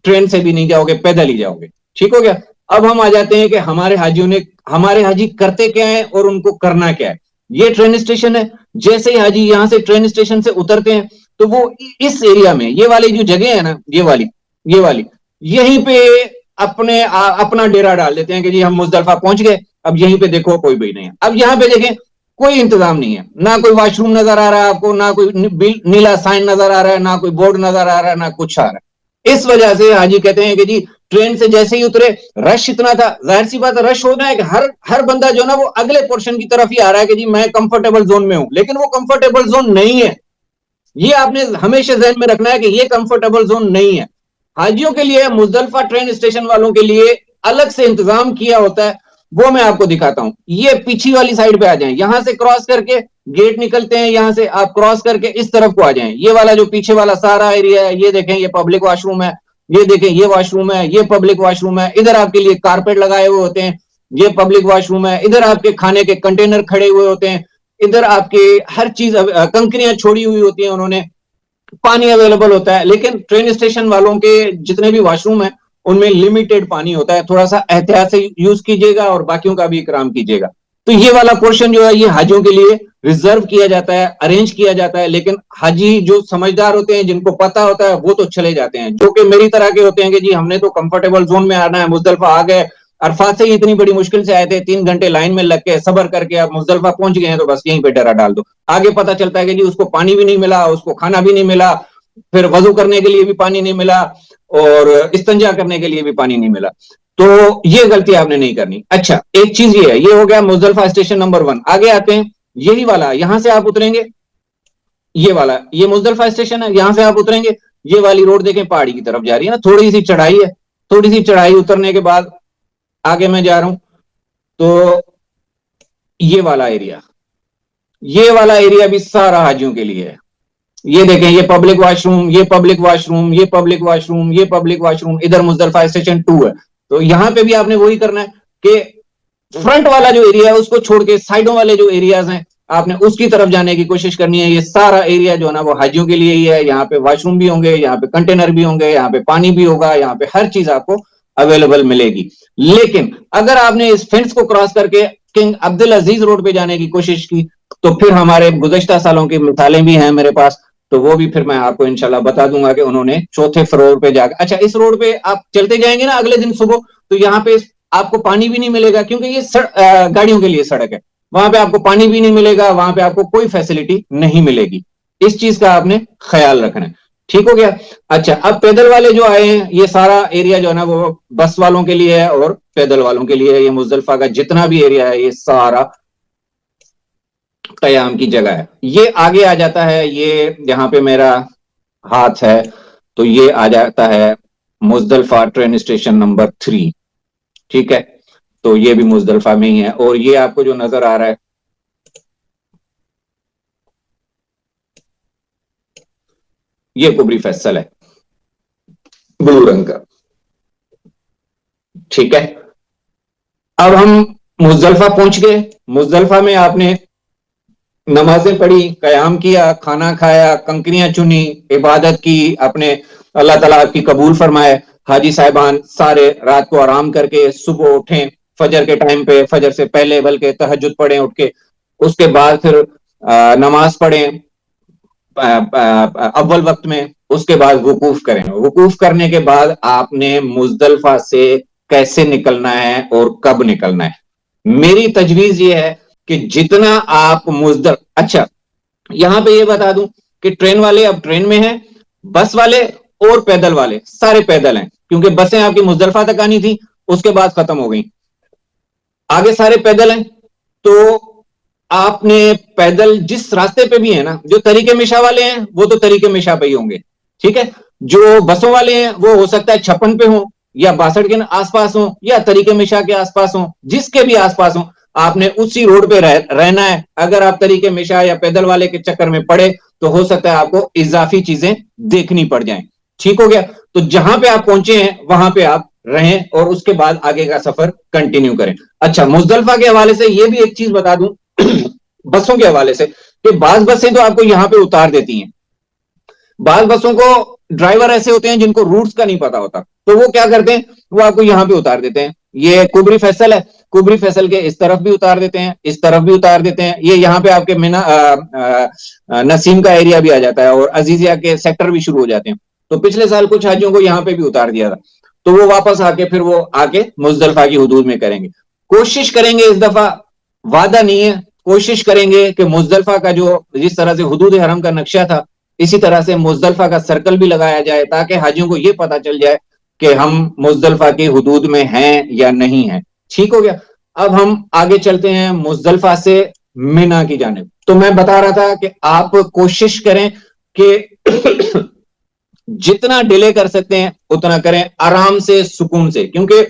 ٹرین سے بھی نہیں جاؤ گے, پیدل ہی جاؤ گے. ٹھیک ہو گیا. اب ہم آ جاتے ہیں کہ ہمارے حاجیوں نے, ہمارے حاجی کرتے کیا ہیں اور ان کو کرنا کیا ہے. یہ ٹرین اسٹیشن ہے, جیسے ہی حاجی یہاں سے ٹرین اسٹیشن سے اترتے ہیں تو وہ اس ایریا میں, یہ والی جو جگہ ہے نا, یہ والی یہیں پہ اپنا ڈیرا ڈال دیتے ہیں کہ جی ہم مزدلفہ پہنچ گئے, اب یہیں پہ دیکھو کوئی بھی نہیں ہے. اب یہاں پہ دیکھیں کوئی انتظام نہیں ہے, نہ کوئی واش روم نظر آ رہا ہے آپ کو, نہ کوئی نیلا سائن نظر آ رہا ہے, نہ کوئی بورڈ نظر آ رہا ہے, نہ کچھ آ رہا ہے. اس وجہ سے حاجی کہتے ہیں کہ جی ٹرین سے جیسے ہی اترے, رش اتنا تھا, ظاہر سی بات رش ہونا ہے کہ ہر بندہ جو نا وہ اگلے پورشن کی طرف ہی آ رہا ہے کہ جی میں کمفرٹیبل زون میں ہوں. لیکن وہ کمفرٹیبل زون نہیں ہے, یہ آپ نے ہمیشہ ذہن میں رکھنا ہے کہ یہ کمفرٹیبل زون نہیں ہے. حاجیوں کے لیے مزدلفہ ٹرین اسٹیشن والوں کے لیے الگ سے انتظام کیا ہوتا ہے, وہ میں آپ کو دکھاتا ہوں. یہ پیچھے والی سائڈ پہ آ جائیں, یہاں سے کراس کر کے گیٹ نکلتے ہیں, یہاں سے آپ کراس کر کے اس طرف کو آ جائیں. یہ والا جو پیچھے والا سارا ایریا ہے, یہ دیکھیں یہ پبلک واش روم ہے, یہ دیکھیں یہ واش روم ہے, یہ پبلک واش روم ہے. ادھر آپ کے لیے کارپیٹ لگائے ہوئے ہوتے ہیں, یہ پبلک واش روم ہے. ادھر آپ کے کھانے کے کنٹینر کھڑے ہوئے ہوتے ہیں, ادھر آپ کے ہر چیز کنکریاں چھوڑی ہوئی ہوتی ہیں انہوں نے, پانی اویلیبل ہوتا ہے. لیکن ٹرین اسٹیشن والوں کے جتنے بھی واش روم ہیں ان میں لمیٹڈ پانی ہوتا ہے, تھوڑا سا احتیاط سے یوز کیجیے گا اور باقیوں کا بھی اکرام کیجیے گا. تو یہ والا پورشن جو ہے یہ حاجیوں کے لیے ریزرو کیا جاتا ہے, ارینج کیا جاتا ہے. لیکن حاجی جو سمجھدار ہوتے ہیں, جن کو پتا ہوتا ہے, وہ تو چلے جاتے ہیں. جو کہ میری طرح کے ہوتے ہیں کہ جی ہم نے تو کمفرٹیبل زون میں آنا ہے, مزدلفہ آ گئے, عرفات سے ہی اتنی بڑی مشکل سے آئے تھے, 3 گھنٹے لائن میں لگ کے صبر کر کے اب مزدلفہ پہنچ گئے ہیں, تو بس یہیں پہ ڈیرا ڈال دو. آگے پتا چلتا ہے کہ جی اس کو پانی بھی نہیں ملا, اس کو کھانا بھی نہیں ملا, پھر وضو کرنے کے لیے بھی پانی نہیں ملا, اور استنجا کرنے کے لیے بھی پانی نہیں ملا. تو یہ غلطی آپ نے نہیں کرنی. اچھا, ایک چیز یہ ہے, یہ ہو گیا مزدلفہ اسٹیشن نمبر 1. آگے آتے ہیں, یہی والا, یہاں سے آپ اتریں گے, یہ والا یہ مزدلفہ اسٹیشن ہے, یہاں سے آپ اتریں گے, یہ والی روڈ دیکھیں پہاڑی کی طرف جا رہی ہے نا, تھوڑی سی چڑھائی ہے, تھوڑی سی چڑھائی اترنے کے بعد آگے میں جا رہا ہوں تو یہ والا ایریا بھی سارا حاجیوں کے لیے ہے. یہ دیکھیں یہ پبلک واش روم, یہ پبلک واش روم, یہ پبلک واش روم, یہ پبلک واش روم, ادھر مزدلفہ اسٹیشن 2 ہے. تو یہاں پہ بھی آپ نے وہی کرنا ہے کہ فرنٹ والا جو ایریا ہے اس کو چھوڑ کے سائڈوں والے جو ایریاز ہیں آپ نے اس کی طرف جانے کی کوشش کرنی ہے. یہ سارا ایریا جو ہے نا وہ حاجیوں کے لیے ہی ہے. یہاں پہ واش روم بھی ہوں گے, یہاں پہ کنٹینر بھی ہوں گے, یہاں پہ پانی بھی ہوگا, یہاں پہ ہر چیز آپ کو اویلیبل ملے گی. لیکن اگر آپ نے اس فینس کو کراس کر کے کنگ عبدالعزیز روڈ پہ جانے کی کوشش کی تو پھر ہمارے گزشتہ سالوں کی مثالیں بھی ہیں میرے پاس, تو وہ بھی پھر میں آپ کو انشاءاللہ بتا دوں گا کہ انہوں نے 4تھے فلور پہ جا کے, اچھا اس روڈ پہ آپ چلتے جائیں گے نا اگلے دن صبح, تو یہاں پہ آپ کو پانی بھی نہیں ملے گا, کیونکہ یہ گاڑیوں کے لیے سڑک ہے. وہاں پہ آپ کو پانی بھی نہیں ملے گا, وہاں پہ آپ کو کوئی فیسلٹی نہیں ملے گی. اس چیز کا آپ نے خیال رکھنا ہے. ٹھیک ہو گیا. اچھا, اب پیدل والے جو آئے ہیں, یہ سارا ایریا جو ہے نا وہ بس والوں کے لیے ہے اور پیدل والوں کے لیے ہے. یہ مزدلفہ کا جتنا بھی ایریا ہے یہ سارا قیام کی جگہ ہے. یہ آگے آ جاتا ہے, یہ جہاں پہ میرا ہاتھ ہے تو یہ آ جاتا ہے مزدلفہ ٹرین اسٹیشن نمبر 3. ٹھیک ہے, تو یہ بھی مزدلفہ میں ہی ہے. اور یہ آپ کو جو نظر آ رہا ہے یہ قبری فیصل ہے بلو رنگ کا. ٹھیک ہے, اب ہم مزدلفہ پہنچ گئے. مزدلفہ میں آپ نے نمازیں پڑھی, قیام کیا, کھانا کھایا, کنکریاں چنی, عبادت کی, اپنے اللہ تعالیٰ آپ کی قبول فرمائے. حاجی صاحبان سارے رات کو آرام کر کے صبح اٹھیں فجر کے ٹائم پہ, فجر سے پہلے بلکہ تہجد پڑھیں اٹھ کے, اس کے بعد پھر نماز پڑھیں اول وقت میں, اس کے بعد وقوف کریں. وقوف کرنے کے بعد آپ نے مزدلفہ سے کیسے نکلنا ہے اور کب نکلنا ہے. میری تجویز یہ ہے کہ جتنا آپ اچھا یہاں پہ یہ بتا دوں کہ ٹرین والے اب ٹرین میں ہیں, بس والے اور پیدل والے سارے پیدل ہیں, کیونکہ بسیں آپ کی مزدلفہ تک آنی تھی, اس کے بعد ختم ہو گئی. آگے سارے پیدل ہیں. تو آپ نے پیدل جس راستے پہ بھی ہے نا, جو طریقے مشا والے ہیں وہ تو طریقے مشا پہ ہی ہوں گے, ٹھیک ہے. جو بسوں والے ہیں وہ ہو سکتا ہے 56 پہ ہوں یا 62 کے آس پاس ہوں یا طریقے مشا کے آس پاس ہوں, جس کے بھی آس پاس ہوں آپ نے اسی روڈ پہ رہنا ہے. اگر آپ طریقے مشا یا پیدل والے کے چکر میں پڑے تو ہو سکتا ہے آپ کو اضافی چیزیں دیکھنی پڑ جائیں. ٹھیک ہو گیا. تو جہاں پہ آپ پہنچے ہیں وہاں پہ آپ رہیں اور اس کے بعد آگے کا سفر کنٹینیو کریں. اچھا, مزدلفہ کے حوالے سے یہ بھی ایک چیز بتا دوں بسوں کے حوالے سے, کہ بعض بسیں تو آپ کو یہاں پہ اتار دیتی ہیں. بعض بسوں کو ڈرائیور ایسے ہوتے ہیں جن کو روٹس کا نہیں پتا ہوتا, تو وہ کیا کرتے ہیں, وہ آپ کو یہاں پہ اتار دیتے ہیں. یہ کبری فیصل ہے, کبری فیصل کے اس طرف بھی اتار دیتے ہیں, اس طرف بھی اتار دیتے ہیں. یہ یہاں پہ آپ کے نسیم کا ایریا بھی آ جاتا ہے اور عزیزیہ کے سیکٹر بھی شروع ہو جاتے ہیں. تو پچھلے سال کچھ حاجیوں کو یہاں پہ بھی اتار دیا تھا, تو وہ واپس آ کے پھر وہ آ کے مزدلفہ کی حدود میں کریں گے. کوشش کریں گے اس دفعہ, وعدہ نہیں ہے, کوشش کریں گے کہ مزدلفہ کا جو جس طرح سے حدود حرم کا نقشہ تھا اسی طرح سے مزدلفہ کا سرکل بھی لگایا جائے, تاکہ حاجیوں کو یہ پتا چل جائے کہ ہم مزدلفہ کی حدود میں ہیں یا نہیں ہیں. ٹھیک ہو گیا. اب ہم آگے چلتے ہیں مزدلفہ سے مینا کی جانب. تو میں بتا رہا تھا کہ آپ کوشش کریں کہ جتنا ڈیلے کر سکتے ہیں اتنا کریں, آرام سے سکون سے, کیونکہ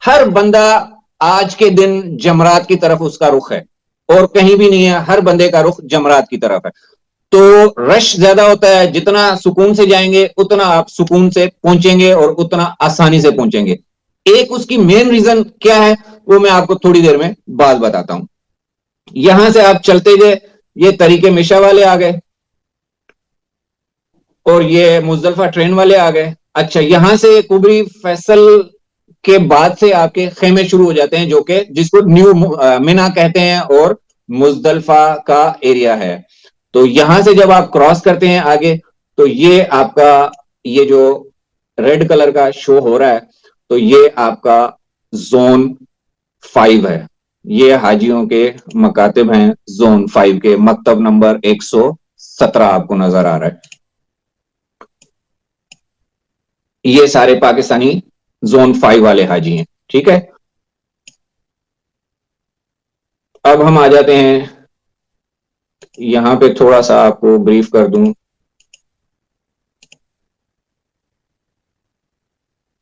ہر بندہ آج کے دن جمرات کی طرف اس کا رخ ہے اور کہیں بھی نہیں ہے, ہر بندے کا رخ جمرات کی طرف ہے. تو رش زیادہ ہوتا ہے, جتنا سکون سے جائیں گے اتنا آپ سکون سے پہنچیں گے اور اتنا آسانی سے پہنچیں گے. ایک اس کی مین ریزن کیا ہے وہ میں آپ کو تھوڑی دیر میں بات بتاتا ہوں. یہاں سے آپ چلتے گئے, یہ طریقے مشا والے آ گئے اور یہ مزدلفہ ٹرین والے آ گئے. اچھا, یہاں سے کبری فیصل کے بعد سے آپ کے خیمے شروع ہو جاتے ہیں, جو کہ جس کو نیو مینا کہتے ہیں اور مزدلفہ کا ایریا ہے. تو یہاں سے جب آپ کراس کرتے ہیں آگے, تو یہ آپ کا یہ جو ریڈ کلر کا شو ہو رہا ہے, تو یہ آپ کا زون 5 ہے. یہ حاجیوں کے مکاتب ہیں زون 5 کے, مکتب نمبر 117 آپ کو نظر آ رہا ہے. یہ سارے پاکستانی زون 5 والے حاجی ہیں. ٹھیک ہے, اب ہم آ جاتے ہیں یہاں پہ, تھوڑا سا آپ کو بریف کر دوں.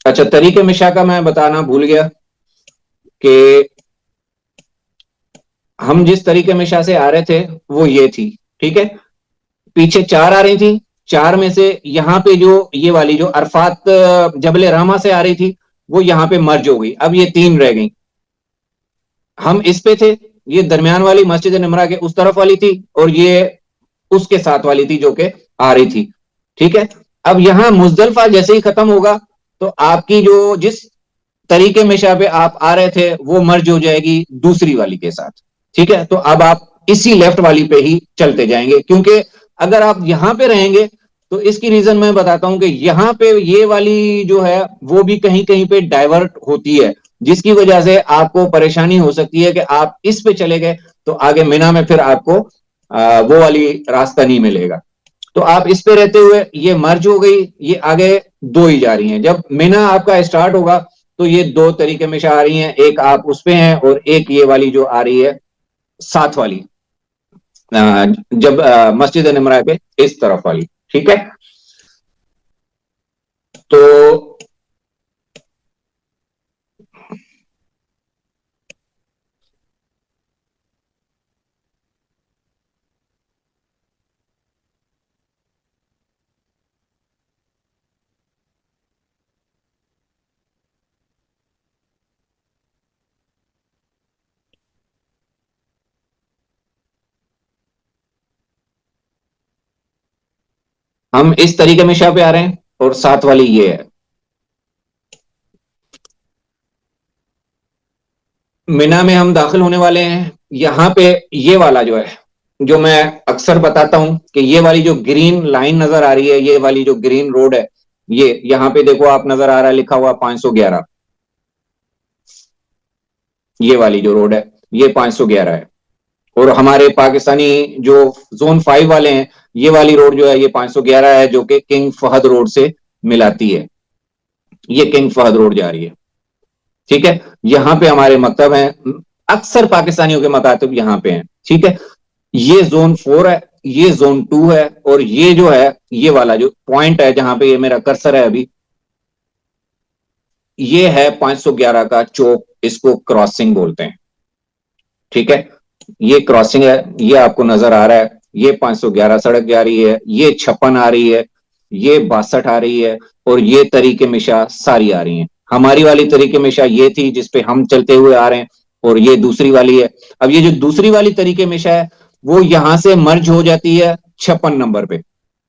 اچھا, طریقے مشا کا میں بتانا بھول گیا کہ ہم جس طریقے مشا سے آ رہے تھے وہ یہ تھی. ٹھیک ہے, پیچھے 4 آ رہی تھی, 4 میں سے یہاں پہ جو یہ والی جو عرفات جبل رحمہ سے آ رہی تھی وہ یہاں پہ مرج ہو گئی. اب یہ 3 رہ گئی. ہم اس پہ تھے, یہ درمیان والی مسجد نمرہ کے اس طرف والی تھی اور یہ اس کے ساتھ والی تھی جو کہ آ رہی تھی. ٹھیک ہے, اب یہاں مزدلفہ جیسے ہی ختم ہوگا تو آپ کی جو جس طریقے مشا پہ آپ آ رہے تھے وہ مرج ہو جائے گی دوسری والی کے ساتھ. ٹھیک ہے, تو اب آپ اسی لیفٹ والی پہ ہی چلتے جائیں گے, کیونکہ اگر آپ یہاں پہ رہیں گے تو اس کی ریزن میں بتاتا ہوں کہ یہاں پہ یہ والی جو ہے وہ بھی کہیں کہیں پہ ڈائیورٹ ہوتی ہے, جس کی وجہ سے آپ کو پریشانی ہو سکتی ہے کہ آپ اس پہ چلے گئے تو آگے مینا میں پھر آپ کو وہ والی راستہ نہیں ملے گا. تو آپ اس پہ رہتے ہوئے یہ مرج ہو گئی, یہ آگے 2 ہی جا رہی ہیں. جب مینا آپ کا اسٹارٹ ہوگا تو یہ 2 طریقے میں آ رہی ہیں, ایک آپ اس پہ ہیں اور ایک یہ والی جو آ رہی ہے ساتھ والی, جب مسجد نمرہ کے اس طرف والی. ٹھیک ہے, تو ہم اس طریقے میں شاہ پہ آ رہے ہیں اور ساتھ والی یہ ہے. مینا میں ہم داخل ہونے والے ہیں. یہاں پہ یہ والا جو ہے جو میں اکثر بتاتا ہوں کہ یہ والی جو گرین لائن نظر آ رہی ہے, یہ والی جو گرین روڈ ہے, یہ یہاں پہ دیکھو آپ نظر آ رہا ہے لکھا ہوا 511. یہ والی جو روڈ ہے یہ 511 ہے. اور ہمارے پاکستانی جو زون 5 والے ہیں, یہ والی روڈ جو ہے یہ 511 ہے, جو کہ کنگ فہد روڈ سے ملاتی ہے. یہ کنگ فہد روڈ جا رہی ہے. ٹھیک ہے, یہاں پہ ہمارے مکتب ہیں, اکثر پاکستانیوں کے مکاتب یہاں پہ ہیں. ٹھیک ہے, یہ زون 4 ہے, یہ زون 2 ہے, اور یہ جو ہے یہ والا جو پوائنٹ ہے جہاں پہ یہ میرا کرسر ہے ابھی, یہ ہے 511 کا چوک, اس کو کراسنگ بولتے ہیں. ٹھیک ہے, یہ کراسنگ ہے, یہ آپ کو نظر آ رہا ہے, یہ 511 سڑک جا رہی ہے, یہ 56 آ رہی ہے, یہ 62 آ رہی ہے, اور یہ طریقے مشا ساری آ رہی ہیں. ہماری والی طریقے مشا یہ تھی جس پہ ہم چلتے ہوئے آ رہے ہیں, اور یہ دوسری والی ہے. اب یہ جو دوسری والی طریقے مشا ہے وہ یہاں سے مرج ہو جاتی ہے 56 نمبر پہ.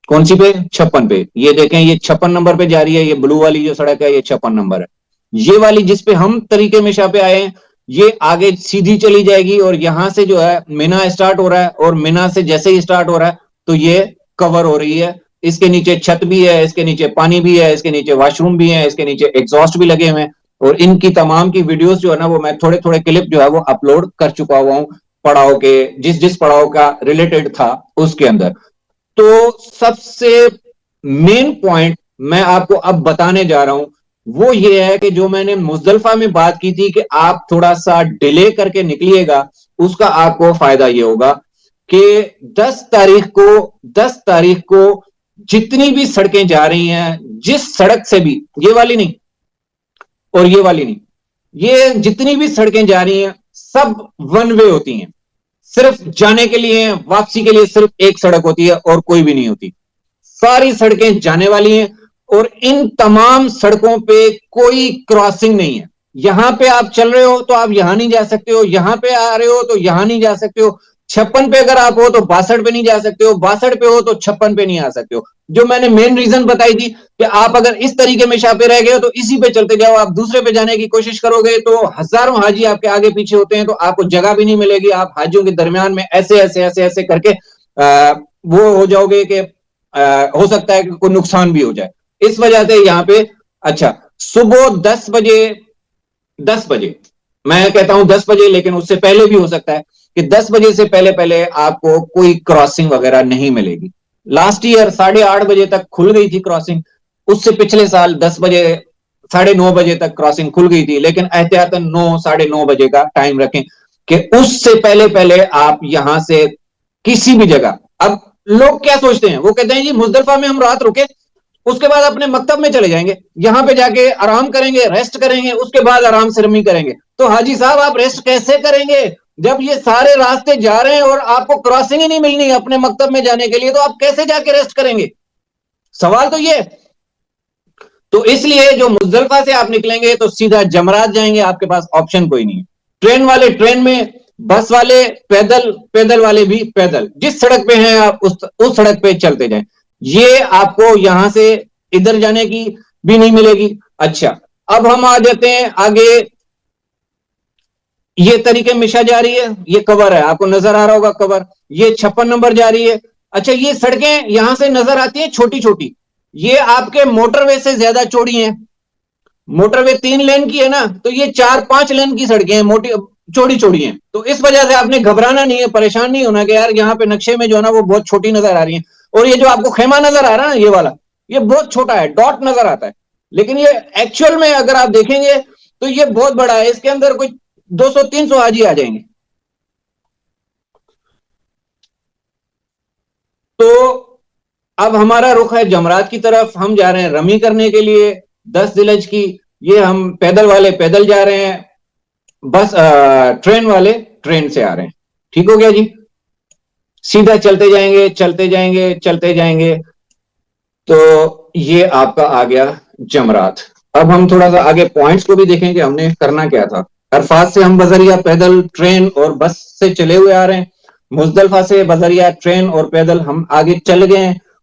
کون سی پہ؟ 56 پہ. یہ دیکھیں یہ 56 نمبر پہ جا رہی ہے, یہ بلو والی جو سڑک ہے یہ 56 نمبر ہے. یہ والی جس پہ ہم طریقے مشا پہ آئے ہیں یہ آگے سیدھی چلی جائے گی, اور یہاں سے جو ہے مینا اسٹارٹ ہو رہا ہے, اور مینا سے جیسے ہی اسٹارٹ ہو رہا ہے تو یہ کور ہو رہی ہے. اس کے نیچے چھت بھی ہے, اس کے نیچے پانی بھی ہے, اس کے نیچے واش روم بھی ہے, اس کے نیچے ایگزاسٹ بھی لگے ہوئے ہیں, اور ان کی تمام کی ویڈیوز جو ہے نا وہ میں تھوڑے تھوڑے کلپ جو ہے وہ اپلوڈ کر چکا ہوا ہوں پڑاؤ کے, جس پڑاؤ کا ریلیٹڈ تھا اس کے اندر. تو سب سے مین پوائنٹ میں آپ کو اب بتانے جا رہا ہوں وہ یہ ہے کہ جو میں نے مزدلفہ میں بات کی تھی کہ آپ تھوڑا سا ڈیلے کر کے نکلیے گا, اس کا آپ کو فائدہ یہ ہوگا کہ 10 تاریخ کو جتنی بھی سڑکیں جا رہی ہیں, جس سڑک سے بھی, یہ والی نہیں اور یہ والی نہیں, یہ جتنی بھی سڑکیں جا رہی ہیں سب ون وے ہوتی ہیں. صرف جانے کے لیے, واپسی کے لیے صرف ایک سڑک ہوتی ہے اور کوئی بھی نہیں ہوتی. ساری سڑکیں جانے والی ہیں, اور ان تمام سڑکوں پہ کوئی کراسنگ نہیں ہے. یہاں پہ آپ چل رہے ہو تو آپ یہاں نہیں جا سکتے ہو, یہاں پہ آ رہے ہو تو یہاں نہیں جا سکتے ہو, 56 پہ اگر آپ ہو تو 62 پہ نہیں جا سکتے ہو, 62 پہ ہو تو 56 پہ نہیں آ سکتے ہو. جو میں نے مین ریزن بتائی تھی کہ آپ اگر اس طریقے میں شاہ پہ رہ گئے ہو تو اسی پہ چلتے جاؤ, آپ دوسرے پہ جانے کی کوشش کرو گے تو ہزاروں حاجی آپ کے آگے پیچھے ہوتے ہیں, تو آپ کو جگہ بھی نہیں ملے گی. آپ حاجیوں کے درمیان میں ایسے ایسے ایسے ایسے کر کے وہ ہو جاؤ گے کہ ہو سکتا ہے کہ کوئی نقصان بھی ہو جائے. اس وجہ سے یہاں پہ اچھا صبح 10 بجے میں کہتا ہوں 10 بجے, لیکن اس سے پہلے بھی ہو سکتا ہے کہ 10 بجے سے پہلے آپ کو کوئی کراسنگ وغیرہ نہیں ملے گی. لاسٹ ایئر 8:30 بجے تک کھل گئی تھی کراسنگ, اس سے پچھلے سال 10 بجے 9:30 بجے تک کراسنگ کھل گئی تھی, لیکن احتیاطاً 9 بجے کا ٹائم رکھیں کہ اس سے پہلے آپ یہاں سے کسی بھی جگہ. اب لوگ کیا سوچتے ہیں, وہ کہتے ہیں جی مزدلفہ میں ہم رات رکے, اس کے بعد اپنے مکتب میں چلے جائیں گے, یہاں پہ جا کے آرام کریں گے, ریسٹ کریں گے, اس کے بعد آرام سے رمی کریں گے. تو حاجی صاحب آپ ریسٹ کیسے کریں گے جب یہ سارے راستے جا رہے ہیں اور آپ کو کراسنگ ہی نہیں ملنی اپنے مکتب میں جانے کے لیے, تو آپ کیسے جا کے ریسٹ کریں گے؟ سوال تو یہ. تو اس لیے جو مزدلفہ سے آپ نکلیں گے تو سیدھا جمرات جائیں گے, آپ کے پاس آپشن کوئی نہیں ہے. ٹرین والے ٹرین میں, بس والے پیدل, پیدل والے بھی پیدل, جس سڑک پہ ہیں آپ اس سڑک پہ چلتے جائیں. یہ آپ کو یہاں سے ادھر جانے کی بھی نہیں ملے گی. اچھا اب ہم آ جاتے ہیں آگے, یہ طریقے مشا جا رہی ہے, یہ کور ہے, آپ کو نظر آ رہا ہوگا کور, یہ 56 نمبر جا رہی ہے. اچھا یہ سڑکیں یہاں سے نظر آتی ہیں چھوٹی چھوٹی, یہ آپ کے موٹر وے سے زیادہ چوڑی ہیں. موٹر وے 3 لین کی ہے نا, تو یہ 4-5 لین کی سڑکیں ہیں, موٹی چوڑی چوڑی ہیں. تو اس وجہ سے آپ نے گھبرانا نہیں ہے, پریشان نہیں ہونا کہ یار یہاں پہ نقشے میں جو ہے نا وہ بہت چھوٹی نظر آ رہی ہیں. اور یہ جو آپ کو خیمہ نظر آ رہا ہے نا یہ والا, یہ بہت چھوٹا ہے, ڈاٹ نظر آتا ہے, لیکن یہ ایکچوئل میں اگر آپ دیکھیں گے تو یہ بہت بڑا ہے. اس کے اندر کوئی 200-300 حاجی آ جائیں گے. تو اب ہمارا رخ ہے جمرات کی طرف, ہم جا رہے ہیں رمی کرنے کے لیے 10 ذی الحجہ کی. یہ ہم پیدل والے پیدل جا رہے ہیں, بس ٹرین والے ٹرین سے آ رہے ہیں. ٹھیک ہو گیا جی, سیدھا چلتے جائیں گے چلتے جائیں گے چلتے جائیں گے. تو یہ آپ کا آ گیا جمرات. اب ہم تھوڑا سا آگے پوائنٹس کو بھی دیکھیں کہ ہم نے کرنا کیا تھا. عرفات سے ہم بذریعہ پیدل, ٹرین اور بس سے چلے ہوئے آ رہے ہیں. مزدلفہ سے بذریعہ ٹرین اور پیدل ہم آگے چل گئے ہیں,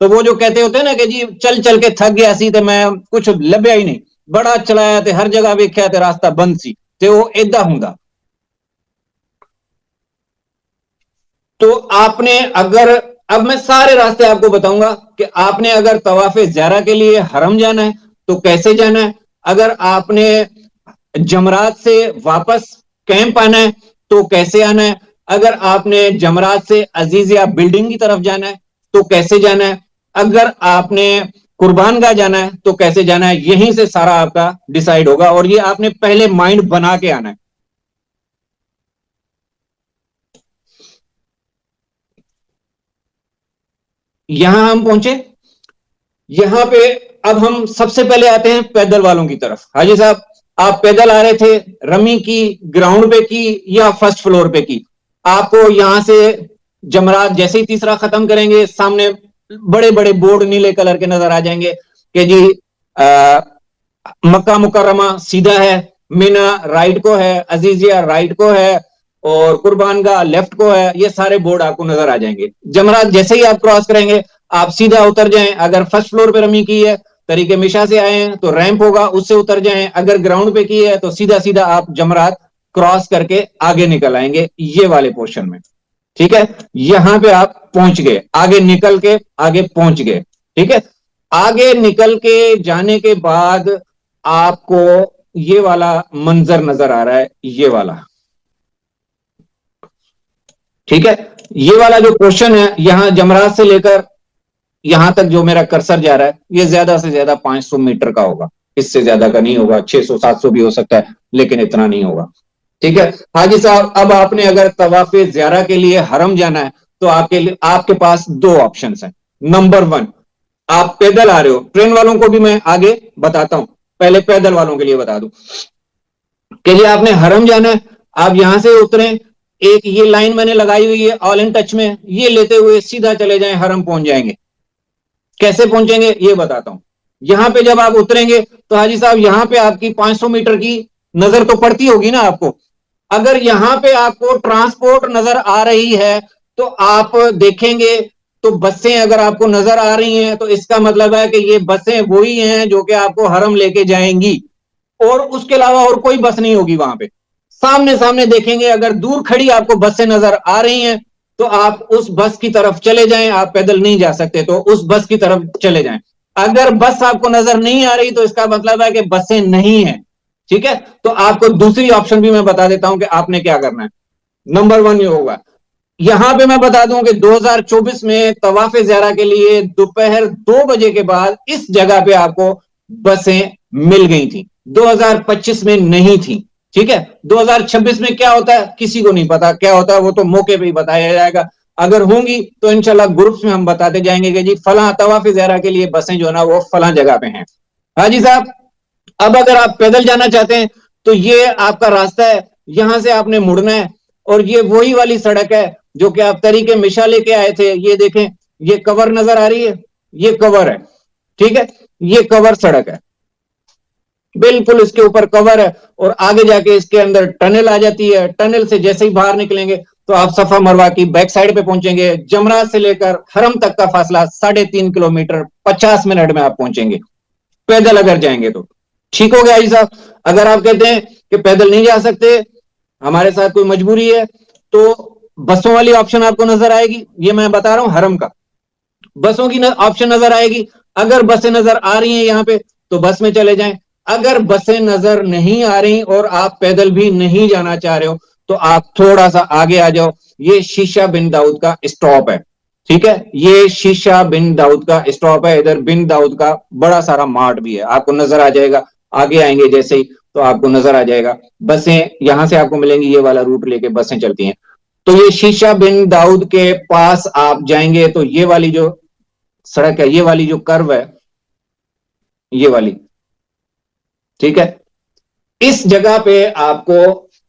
تو وہ جو کہتے ہوتے ہیں نا کہ جی چل چل کے تھک گیا سی تے میں کچھ لبیا ہی نہیں، بڑا چلایا تے ہر جگہ ویکھیا تے راستہ بند سی، تے وہ ایدا ہوندا۔ تو آپ نے اگر، اب میں سارے راستے آپ کو بتاؤں گا کہ آپ نے اگر طواف زیارہ کے لیے حرم جانا ہے تو کیسے جانا ہے، اگر آپ نے جمرات سے واپس کیمپ آنا ہے تو کیسے آنا ہے، اگر آپ نے جمرات سے عزیزیہ بلڈنگ کی طرف جانا ہے تو کیسے جانا ہے، اگر آپ نے قربان گاہ جانا ہے تو کیسے جانا ہے، یہیں سے سارا آپ کا ڈیسائیڈ ہوگا، اور یہ آپ نے پہلے مائنڈ بنا کے آنا ہے۔ یہاں ہم پہنچے، یہاں پہ اب ہم سب سے پہلے آتے ہیں پیدل والوں کی طرف۔ حاجی صاحب آپ پیدل آ رہے تھے، رمی کی گراؤنڈ پہ کی یا فرسٹ فلور پہ کی؟ آپ کو یہاں سے جمرات جیسے ہی تیسرا ختم کریں گے سامنے بڑے بڑے بورڈ نیلے کلر کے نظر آ جائیں گے کہ جی مکہ مکرمہ سیدھا ہے، مینا رائٹ کو ہے، عزیزیہ رائٹ کو ہے، اور قربان گاہ لیفٹ کو ہے، یہ سارے بورڈ آپ کو نظر آ جائیں گے۔ جمرات جیسے ہی آپ کراس کریں گے آپ سیدھا اتر جائیں، اگر فرسٹ فلور پہ رمی کی ہے طریقے مشا سے آئے ہیں تو ریمپ ہوگا اس سے اتر جائیں، اگر گراؤنڈ پہ کی ہے تو سیدھا سیدھا آپ جمرات کراس کر کے آگے نکل آئیں گے یہ والے پورشن میں، ٹھیک ہے؟ یہاں پہ آپ پہنچ گئے، آگے نکل کے آگے پہنچ گئے، ٹھیک ہے؟ آگے نکل کے جانے کے بعد آپ کو یہ والا منظر نظر آ رہا ہے، یہ والا، ٹھیک ہے؟ یہ والا جو پورشن ہے یہاں جمرات سے لے کر یہاں تک جو میرا کرسر جا رہا ہے یہ زیادہ سے زیادہ 500 میٹر کا ہوگا، اس سے زیادہ کا نہیں ہوگا، 600 700 بھی ہو سکتا ہے لیکن اتنا نہیں ہوگا، ٹھیک ہے؟ حاجی صاحب اب آپ نے اگر طواف زیارہ کے لیے حرم جانا ہے تو آپ کے پاس دو آپشنز ہیں۔ نمبر 1، آپ پیدل آ رہے ہو، ٹرین والوں کو بھی میں آگے بتاتا ہوں، پہلے پیدل والوں کے لیے بتا دوں کہ جی آپ نے حرم جانا ہے، آپ یہاں سے اتریں، ایک یہ لائن میں نے لگائی ہوئی ہے آل ان ٹچ میں، یہ لیتے ہوئے سیدھا چلے جائیں، حرم پہنچ جائیں گے۔ کیسے پہنچیں گے یہ بتاتا ہوں۔ یہاں پہ جب آپ اتریں گے تو حاجی صاحب یہاں پہ آپ کی 500 میٹر کی نظر تو پڑتی ہوگی نا آپ کو، اگر یہاں پہ آپ کو ٹرانسپورٹ نظر آ رہی ہے تو آپ دیکھیں گے تو بسیں اگر آپ کو نظر آ رہی ہیں تو اس کا مطلب ہے کہ یہ بسیں وہی ہیں جو کہ آپ کو حرم لے کے جائیں گی، اور اس کے علاوہ اور کوئی بس نہیں ہوگی وہاں پہ۔ سامنے سامنے دیکھیں گے، اگر دور کھڑی آپ کو بسیں نظر آ رہی ہیں تو آپ اس بس کی طرف چلے جائیں، آپ پیدل نہیں جا سکتے تو اس بس کی طرف چلے جائیں۔ اگر بس آپ کو نظر نہیں آ رہی تو اس کا مطلب ہے کہ بسیں نہیں ہیں، ٹھیک ہے؟ تو آپ کو دوسری آپشن بھی میں بتا دیتا ہوں کہ آپ نے کیا کرنا ہے۔ نمبر 1 یہ ہوگا، یہاں پہ میں بتا دوں کہ 2024 میں طواف زیارہ کے لیے دوپہر 2 بجے کے بعد اس جگہ پہ آپ کو بسیں مل گئی تھیں، 2025 میں نہیں تھیں، ٹھیک ہے؟ 2026 میں کیا ہوتا ہے کسی کو نہیں پتا کیا ہوتا ہے، وہ تو موقع پہ ہی بتایا جائے گا، اگر ہوں گی تو انشاءاللہ گروپس میں ہم بتاتے جائیں گے کہ جی فلاں طواف زیارہ کے لیے بسیں جو نا وہ فلاں جگہ پہ ہیں۔ حاجی صاحب اب اگر آپ پیدل جانا چاہتے ہیں تو یہ آپ کا راستہ ہے، یہاں سے آپ نے مڑنا ہے، اور یہ وہی والی سڑک ہے جو کہ آپ طریقے مشا لے کے آئے تھے، یہ دیکھیں یہ کور نظر آ رہی ہے، یہ کور ہے، ٹھیک ہے؟ یہ کور سڑک ہے، بالکل اس کے اوپر کور ہے، اور آگے جا کے اس کے اندر ٹنل آ جاتی ہے، ٹنل سے جیسے ہی باہر نکلیں گے تو آپ صفا مروہ کی بیک سائڈ پہ پہنچیں گے، جمرات سے لے کر حرم تک کا فاصلہ 3.5 کلومیٹر 50 منٹ میں آپ پہنچیں گے پیدل اگر جائیں گے تو، ٹھیک ہو گیا جی صاحب؟ اگر آپ کہتے ہیں کہ پیدل نہیں جا سکتے، ہمارے ساتھ کوئی مجبوری ہے، تو بسوں والی آپشن آپ کو نظر آئے گی، یہ میں بتا رہا ہوں حرم کا، بسوں کی آپشن نظر آئے گی، اگر بسیں نظر آ رہی ہیں یہاں پہ تو بس میں چلے جائیں، اگر بسیں نظر نہیں آ رہی اور آپ پیدل بھی نہیں جانا چاہ رہے ہو تو آپ تھوڑا سا آگے آ جاؤ، یہ شیشہ بن داؤد کا اسٹاپ ہے، ٹھیک ہے؟ یہ شیشہ بن داؤد کا اسٹاپ ہے، ادھر بن داؤد کا بڑا سارا مارٹ بھی ہے، آپ کو نظر آ جائے گا، آگے آئیں گے جیسے ہی تو آپ کو نظر آ جائے گا، بسیں یہاں سے آپ کو ملیں گی، یہ والا روٹ لے کے بسیں چلتی ہیں، تو یہ شیشہ بن داؤد کے پاس آپ جائیں گے تو یہ والی جو سڑک ہے، یہ والی جو کرو ہے، یہ والی، ٹھیک ہے؟ اس جگہ پہ آپ کو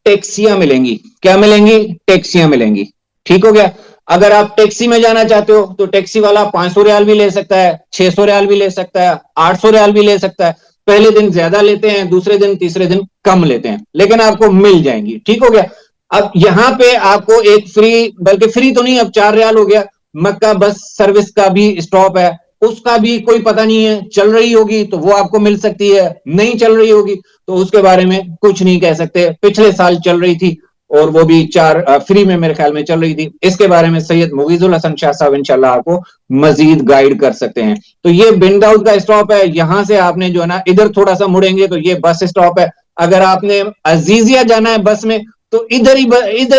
ٹیکسیاں ملیں گی، کیا ملیں گی؟ ٹیکسیاں ملیں گی، ٹھیک ہو گیا؟ اگر آپ ٹیکسی میں جانا چاہتے ہو تو ٹیکسی والا 500 ریال بھی لے سکتا ہے، 600 ریال بھی لے سکتا ہے، 800 ریال بھی لے سکتا ہے، پہلے دن زیادہ لیتے ہیں، دوسرے دن تیسرے دن کم لیتے ہیں، لیکن آپ کو مل جائیں گی، ٹھیک ہو گیا؟ اب یہاں پہ آپ کو ایک فری، بلکہ فری تو نہیں، اب 4 ریال ہو گیا، مکہ بس سروس کا بھی اسٹاپ ہے، اس کا بھی کوئی پتہ نہیں ہے، چل رہی ہوگی تو وہ آپ کو مل سکتی ہے، نہیں چل رہی ہوگی تو اس کے بارے میں کچھ نہیں کہہ سکتے. پچھلے سال چل رہی تھی اور وہ بھی 4 فری میں میرے خیال میں چل رہی تھی. اس کے بارے میں سید مغیث الحسن شاہ صاحب انشاءاللہ آپ کو مزید گائیڈ کر سکتے ہیں. تو یہ بن داؤد کا اسٹاپ ہے، یہاں سے آپ نے جو ہے نا ادھر تھوڑا سا مڑیں گے تو یہ بس اسٹاپ ہے. اگر آپ نے عزیزیہ جانا ہے بس میں تو ادھر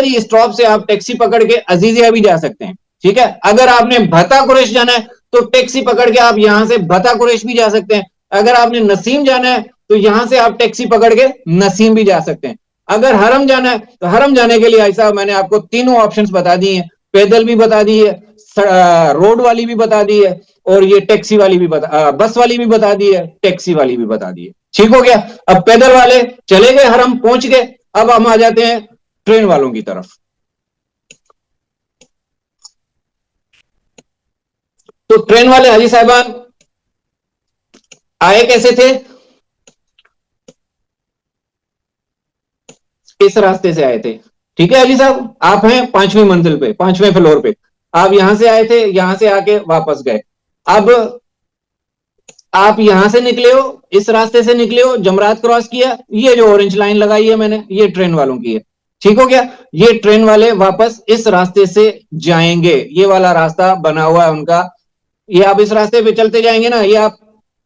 ہی اسٹاپ سے آپ ٹیکسی پکڑ کے عزیزیہ بھی جا سکتے ہیں. ٹھیک ہے، اگر آپ نے بھتا قریش جانا ہے تو ٹیکسی پکڑ کے آپ یہاں سے بھتا قریش بھی جا سکتے ہیں. اگر آپ نے نسیم جانا ہے تو یہاں سے آپ ٹیکسی پکڑ کے نسیم بھی جا سکتے ہیں. اگر حرم جانا ہے تو حرم جانے کے لیے ایسا میں نے آپ کو تینوں آپشنز بتا دی ہیں، پیدل بھی بتا دی ہے، روڈ والی بھی بتا دی ہے، اور یہ ٹیکسی والی بھی بس والی بھی بتا دی ہے، ٹیکسی والی بھی بتا دی ہے. ٹھیک ہو گیا. اب پیدل والے چلے گئے، حرم پہنچ گئے. اب ہم آ جاتے ہیں ٹرین والوں کی طرف. تو ٹرین والے حاجی صاحبان آئے کیسے تھے؟ اس راستے سے آئے تھے. ٹھیک ہے حاجی صاحب، آپ ہیں 5ویں منزل پہ، 5ویں فلور پہ، آپ یہاں سے آئے تھے، یہاں سے آ کے واپس گئے. اب آپ یہاں سے نکلے ہو، اس راستے سے نکلے ہو، جمرات کراس کیا، یہ جو اورنج لائن لگائی ہے میں نے یہ ٹرین والوں کی ہے. ٹھیک ہو گیا. یہ ٹرین والے واپس اس راستے سے جائیں گے، یہ والا راستہ بنا ہوا ہے ان کا. یہ آپ اس راستے پہ چلتے جائیں گے نا، یہ آپ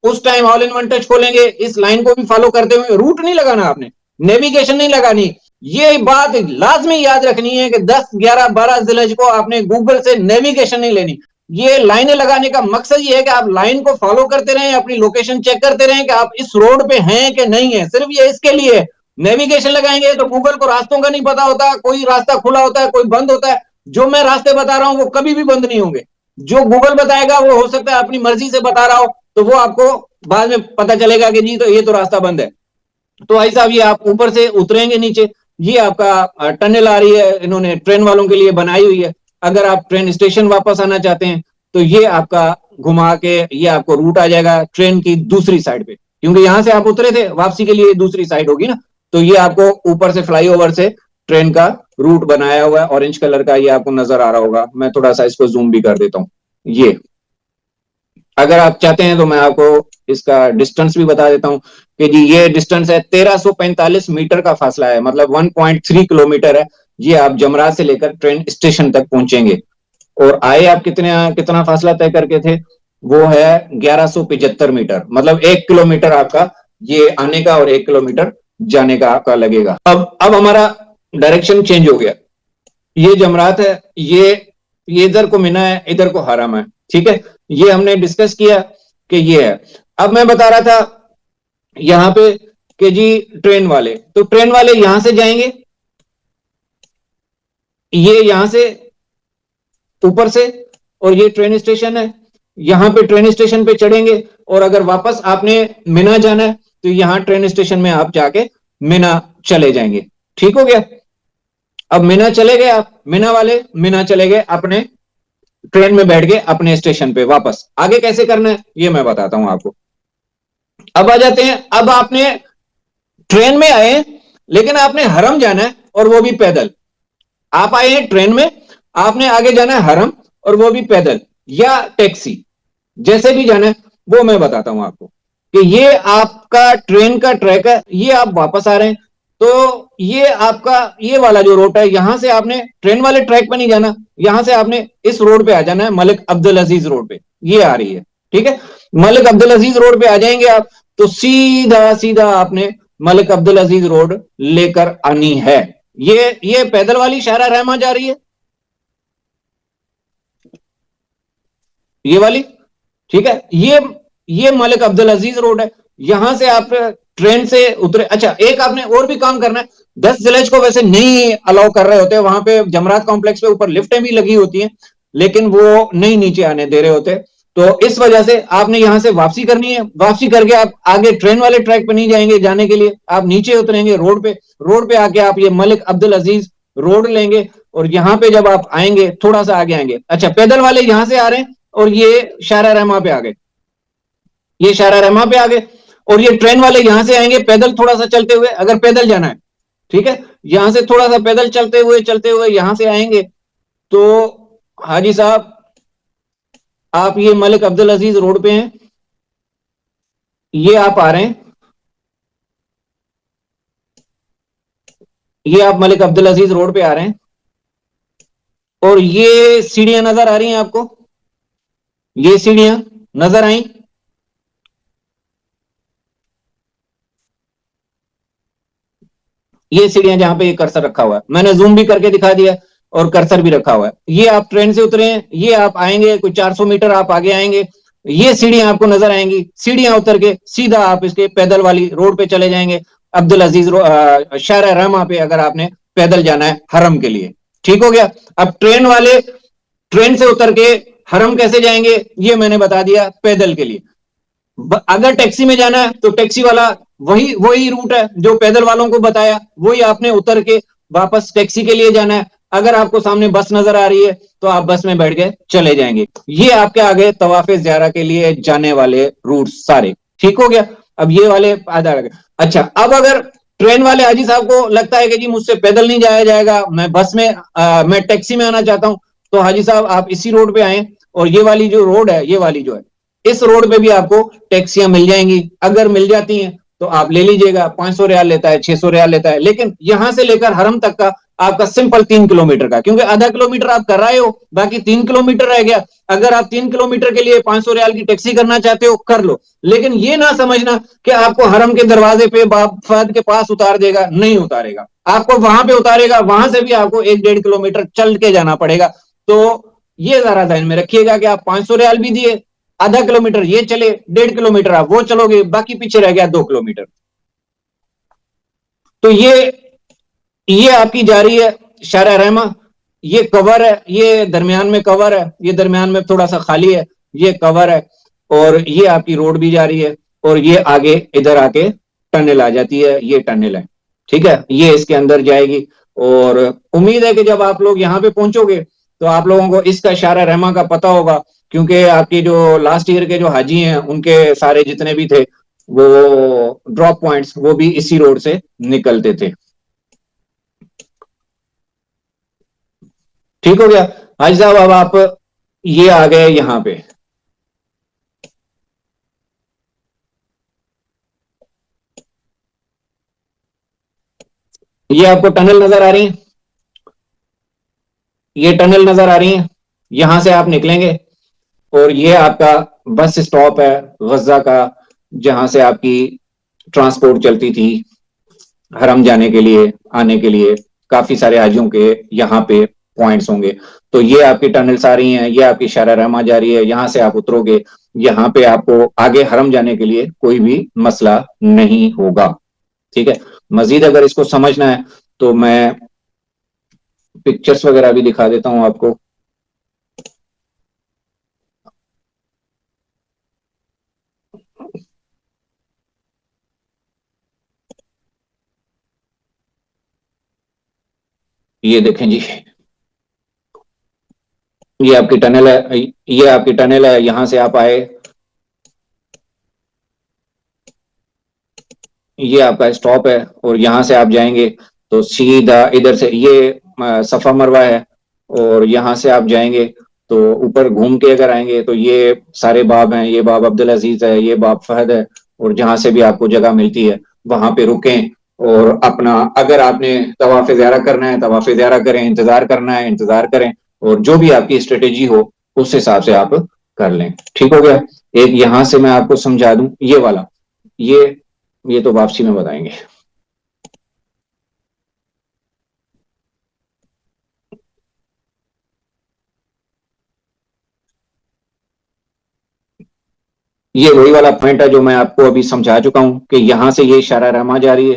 اس time all in one touch کھولیں گے، اس لائن کو بھی فالو کرتے ہوئے. روٹ نہیں لگانا آپ نے، نیویگیشن نہیں لگانی. یہ بات لازمی یاد رکھنی ہے کہ 10 11 12 ذی الحج کو آپ نے گوگل سے نیویگیشن نہیں لینی. یہ لائنیں لگانے کا مقصد یہ ہے کہ آپ لائن کو فالو کرتے رہیں، اپنی لوکیشن چیک کرتے رہیں کہ آپ اس روڈ پہ ہیں کہ نہیں ہیں. صرف یہ اس کے لیے. نیویگیشن لگائیں گے تو گوگل کو راستوں کا نہیں پتا ہوتا، کوئی راستہ کھلا ہوتا ہے، کوئی بند ہوتا ہے. جو میں راستے بتا رہا ہوں وہ کبھی بھی بند نہیں ہوں گے. جو گوگل بتائے گا وہ ہو سکتا ہے اپنی مرضی سے بتا رہا ہو، تو وہ آپ کو بعد میں پتا چلے گا کہ جی تو یہ تو راستہ بند ہے. تو ایسا یہ آپ اوپر سے اتریں گے نیچے، یہ آپ کا ٹنل آ رہی ہے، انہوں نے ٹرین والوں کے لیے بنائی ہوئی ہے. اگر آپ ٹرین اسٹیشن واپس آنا چاہتے ہیں تو یہ آپ کا گھما کے یہ آپ کو روٹ آ جائے گا ٹرین کی دوسری سائڈ پہ، کیونکہ یہاں سے آپ اترے تھے، واپسی کے لیے دوسری سائڈ ہوگی نا. تو یہ آپ کو اوپر سے فلائی اوور سے ٹرین کا روٹ بنایا ہوا ہے، اورنج کلر کا، یہ آپ کو نظر آ رہا ہوگا. میں تھوڑا سا اس کو زوم بھی کر دیتا ہوں. یہ اگر آپ چاہتے ہیں تو میں آپ کو اس کا ڈسٹنس بھی بتا دیتا ہوں کہ جی یہ ڈسٹنس ہے 1345 میٹر کا فاصلہ ہے، مطلب 1.3 کلومیٹر ہے. یہ آپ جمرات سے لے کر ٹرین اسٹیشن تک پہنچیں گے. اور آئے آپ کتنا فاصلہ طے کر کے تھے؟ وہ ہے 1175 میٹر، مطلب 1 کلومیٹر آپ کا یہ آنے کا اور 1 کلومیٹر جانے کا آپ کا لگے گا. اب ہمارا ڈائریکشن چینج ہو گیا. یہ جمرات ہے، یہ ادھر کو منا ہے، ادھر کو حرم ہے. ٹھیک ہے، یہ ہم نے ڈسکس کیا کہ یہ ہے. اب میں بتا رہا تھا یہاں پہ کہ جی ٹرین والے، تو ٹرین والے یہاں سے جائیں گے، یہ یہاں سے اوپر سے، اور یہ ٹرین اسٹیشن ہے، یہاں پہ ٹرین اسٹیشن پہ چڑھیں گے. اور اگر واپس آپ نے مینا جانا ہے تو یہاں ٹرین اسٹیشن میں آپ جا کے مینا چلے جائیں گے. ٹھیک ہو گیا. اب مینا چلے گئے، آپ مینا والے مینا چلے گئے، اپنے ٹرین میں بیٹھ گئے اپنے اسٹیشن پہ. واپس آگے کیسے کرنا ہے یہ میں بتاتا ہوں آپ کو. اب آ جاتے ہیں، اب آپ نے ٹرین میں آئے لیکن آپ نے حرم جانا ہے اور وہ بھی پیدل. آپ آئے ہیں ٹرین میں، آپ نے آگے جانا ہے حرم اور وہ بھی پیدل یا ٹیکسی، جیسے بھی جانا ہے وہ میں بتاتا ہوں آپ کو کہ یہ آپ کا ٹرین کا ٹریک ہے. یہ آپ واپس آ رہے ہیں تو یہ آپ کا یہ والا جو روٹ ہے، یہاں سے آپ نے ٹرین والے ٹریک پہ نہیں جانا، یہاں سے آپ نے اس روڈ پہ آ جانا ہے، ملک عبدالعزیز روڈ پہ یہ آ رہی ہے. ٹھیک ہے، ملک عبدالعزیز روڈ پہ آ جائیں گے آپ تو سیدھا سیدھا آپ نے ملک عبدالعزیز روڈ لے کر آنی ہے. یہ پیدل والی شاہراہ رحمہ جا رہی ہے، یہ والی. ٹھیک ہے، یہ ملک عبدالعزیز روڈ ہے. یہاں سے آپ ٹرین سے اترے. اچھا ایک آپ نے اور بھی کام کرنا ہے، 10 ذی الحج کو ویسے نہیں الاؤ کر رہے ہوتے وہاں پہ، جمرات کمپلیکس پہ اوپر لفٹیں بھی لگی ہوتی ہیں لیکن وہ نہیں نیچے آنے دے رہے ہوتے. تو اس وجہ سے آپ نے یہاں سے واپسی کرنی ہے. واپسی کر کے آپ آگے ٹرین والے ٹریک پہ نہیں جائیں گے، جانے کے لیے آپ نیچے اتریں گے روڈ پہ. روڈ پہ آ کے آپ یہ ملک عبدالعزیز روڈ لیں گے اور یہاں پہ جب آپ آئیں گے تھوڑا سا آگے آئیں گے. اچھا پیدل والے یہاں سے آ رہے ہیں اور یہ شاہراہ رحمہ پہ آ گئے، یہ شاہراہ رحمہ پہ آ گئے. اور یہ ٹرین والے یہاں سے آئیں گے پیدل تھوڑا سا چلتے ہوئے، اگر پیدل جانا ہے. ٹھیک ہے، یہاں سے تھوڑا سا پیدل چلتے ہوئے یہاں سے آئیں گے تو حاجی صاحب آپ یہ ملک عبد العزیز روڈ پہ ہیں, یہ آپ آ رہے ہیں, یہ آپ ملک عبد العزیز روڈ پہ آ رہے ہیں, اور یہ سیڑھیاں نظر آ رہی ہیں آپ کو, یہ سیڑھیاں نظر آئیں, یہ سیڑھیاں جہاں پہ یہ کرسر رکھا ہوا ہے, میں نے زوم بھی کر کے دکھا دیا اور کرسر بھی رکھا ہوا ہے. یہ آپ ٹرین سے اترے ہیں, یہ آپ آئیں گے کوئی 400 میٹر آپ آگے آئیں گے, یہ سیڑھیاں آپ کو نظر آئیں گی, سیڑھیاں اتر کے سیدھا آپ اس کے پیدل والی روڈ پہ چلے جائیں گے, عبد العزیز شارع رحمہ پہ اگر آپ نے پیدل جانا ہے حرم کے لیے. ٹھیک ہو گیا. اب ٹرین والے ٹرین سے اتر کے حرم کیسے جائیں گے یہ میں نے بتا دیا, پیدل کے لیے. اگر ٹیکسی میں جانا ہے تو ٹیکسی والا وہی روٹ ہے جو پیدل والوں کو بتایا, وہی آپ نے اتر کے واپس ٹیکسی کے لیے جانا ہے. اگر آپ کو سامنے بس نظر آ رہی ہے تو آپ بس میں بیٹھ کے چلے جائیں گے. یہ آپ کے آگے طواف زیارہ کے لیے جانے والے روٹ سارے. ٹھیک ہو گیا. اب یہ والے آدھا لگے. اچھا, اب اگر ٹرین والے حاجی صاحب کو لگتا ہے کہ جی مجھ سے پیدل نہیں جایا جائے گا, میں بس میں میں ٹیکسی میں آنا چاہتا ہوں, تو حاجی صاحب آپ اسی روڈ پہ آئیں, اور یہ والی جو روڈ ہے, یہ والی جو ہے, اس روڈ پہ بھی آپ کو ٹیکسیاں مل جائیں گی. اگر مل جاتی ہیں تو آپ لے لیجئے گا, 500 ریال لیتا ہے, 600 ریال لیتا ہے. لیکن یہاں سے لے کر حرم تک کا آپ کا سمپل 3 کلومیٹر کا, کیونکہ آدھا کلومیٹر آپ کر رہے ہو, باقی 3 کلومیٹر رہ گیا. اگر آپ 3 کلومیٹر کے لیے 500 ریال کی ٹیکسی کرنا چاہتے ہو کر لو, لیکن یہ نہ سمجھنا کہ آپ کو حرم کے دروازے پہ باب فہد کے پاس اتار دے گا, نہیں اتارے گا. آپ کو وہاں پہ اتارے گا, وہاں سے بھی آپ کو 1-1.5 کلومیٹر چل کے جانا پڑے گا. تو یہ ذرا ذہن میں رکھیے گا کہ آپ 500 ریال بھی دیے, آدھا کلومیٹر یہ چلے, 1.5 کلومیٹر آپ وہ چلو گے, باقی پیچھے رہ گیا 2 کلومیٹر. تو یہ آپ کی جاری ہے شارع رحمہ. یہ کور ہے, یہ درمیان میں کور ہے, یہ درمیان میں تھوڑا سا خالی ہے, یہ کور ہے, اور یہ آپ کی روڈ بھی جاری ہے, اور یہ آگے ادھر آ کے ٹنل آ جاتی ہے, یہ ٹنل ہے. ٹھیک ہے, یہ اس کے اندر جائے گی. اور امید ہے کہ جب آپ لوگ یہاں پہ پہنچو گے تو آپ لوگوں کو اس کا شارع رحمہ کا پتہ ہوگا, کیونکہ آپ کی جو لاسٹ ایئر کے جو حاجی ہیں ان کے سارے جتنے بھی تھے وہ ڈراپ پوائنٹس وہ بھی اسی روڈ سے نکلتے تھے. ٹھیک ہو گیا. حاجی صاحب اب آپ یہ آ گئے یہاں پہ, یہ آپ کو ٹنل نظر آ رہی ہیں, یہ ٹنل نظر آ رہی ہیں, یہاں سے آپ نکلیں گے, اور یہ آپ کا بس سٹاپ ہے غزہ کا, جہاں سے آپ کی ٹرانسپورٹ چلتی تھی حرم جانے کے لیے, آنے کے لیے. کافی سارے حاجیوں کے یہاں پہ پوائنٹس ہوں گے. تو یہ آپ کی ٹنلز آ رہی ہیں, یہ آپ کی شارع رحمہ جاری ہے, یہاں سے آپ اترو گے, یہاں پہ آپ کو آگے حرم جانے کے لیے کوئی بھی مسئلہ نہیں ہوگا. ٹھیک ہے. مزید اگر اس کو سمجھنا ہے تو میں پکچرز وغیرہ بھی دکھا دیتا ہوں آپ کو. یہ دیکھیں جی, یہ آپ کی ٹنل ہے, یہ آپ کی ٹنل ہے, یہاں سے آپ آئے, یہ آپ کا اسٹاپ ہے, اور یہاں سے آپ جائیں گے تو سیدھا ادھر سے یہ صفا مروہ ہے, اور یہاں سے آپ جائیں گے تو اوپر گھوم کے اگر آئیں گے تو یہ سارے باب ہیں, یہ باب عبد العزیز ہے, یہ باب فہد ہے, اور جہاں سے بھی آپ کو جگہ ملتی ہے وہاں پہ رکیں, اور اپنا اگر آپ نے طواف زیارہ کرنا ہے طواف زیارہ کریں, انتظار کرنا ہے انتظار کریں, اور جو بھی آپ کی اسٹریٹجی ہو اس حساب سے آپ کر لیں. ٹھیک ہو گیا. ایک یہاں سے میں آپ کو سمجھا دوں, یہ والا یہ تو واپسی میں بتائیں گے. یہ وہی والا پوائنٹ ہے جو میں آپ کو ابھی سمجھا چکا ہوں کہ یہاں سے یہ شارع رحمہ جاری ہے,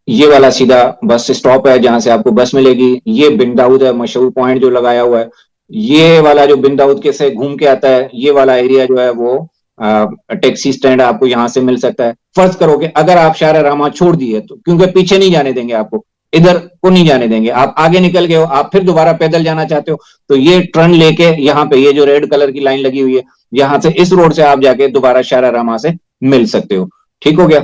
یہ والا سیدھا بس سٹاپ ہے جہاں سے آپ کو بس ملے گی. یہ بن داؤد ہے, مشہور پوائنٹ جو لگایا ہوا ہے, یہ والا جو بن داؤد کے سے گھوم کے آتا ہے, یہ والا ایریا جو ہے وہ ٹیکسی سٹینڈ آپ کو یہاں سے مل سکتا ہے. فرض کرو کہ اگر آپ شارع رحمہ چھوڑ دیے تو, کیونکہ پیچھے نہیں جانے دیں گے آپ کو, ادھر کو نہیں جانے دیں گے, آپ آگے نکل گئے ہو, آپ پھر دوبارہ پیدل جانا چاہتے ہو تو یہ ٹرن لے کے یہاں پہ یہ جو ریڈ کلر کی لائن لگی ہوئی ہے, یہاں سے اس روڈ سے آپ جا کے دوبارہ شارع رحمہ سے مل سکتے ہو. ٹھیک ہو گیا.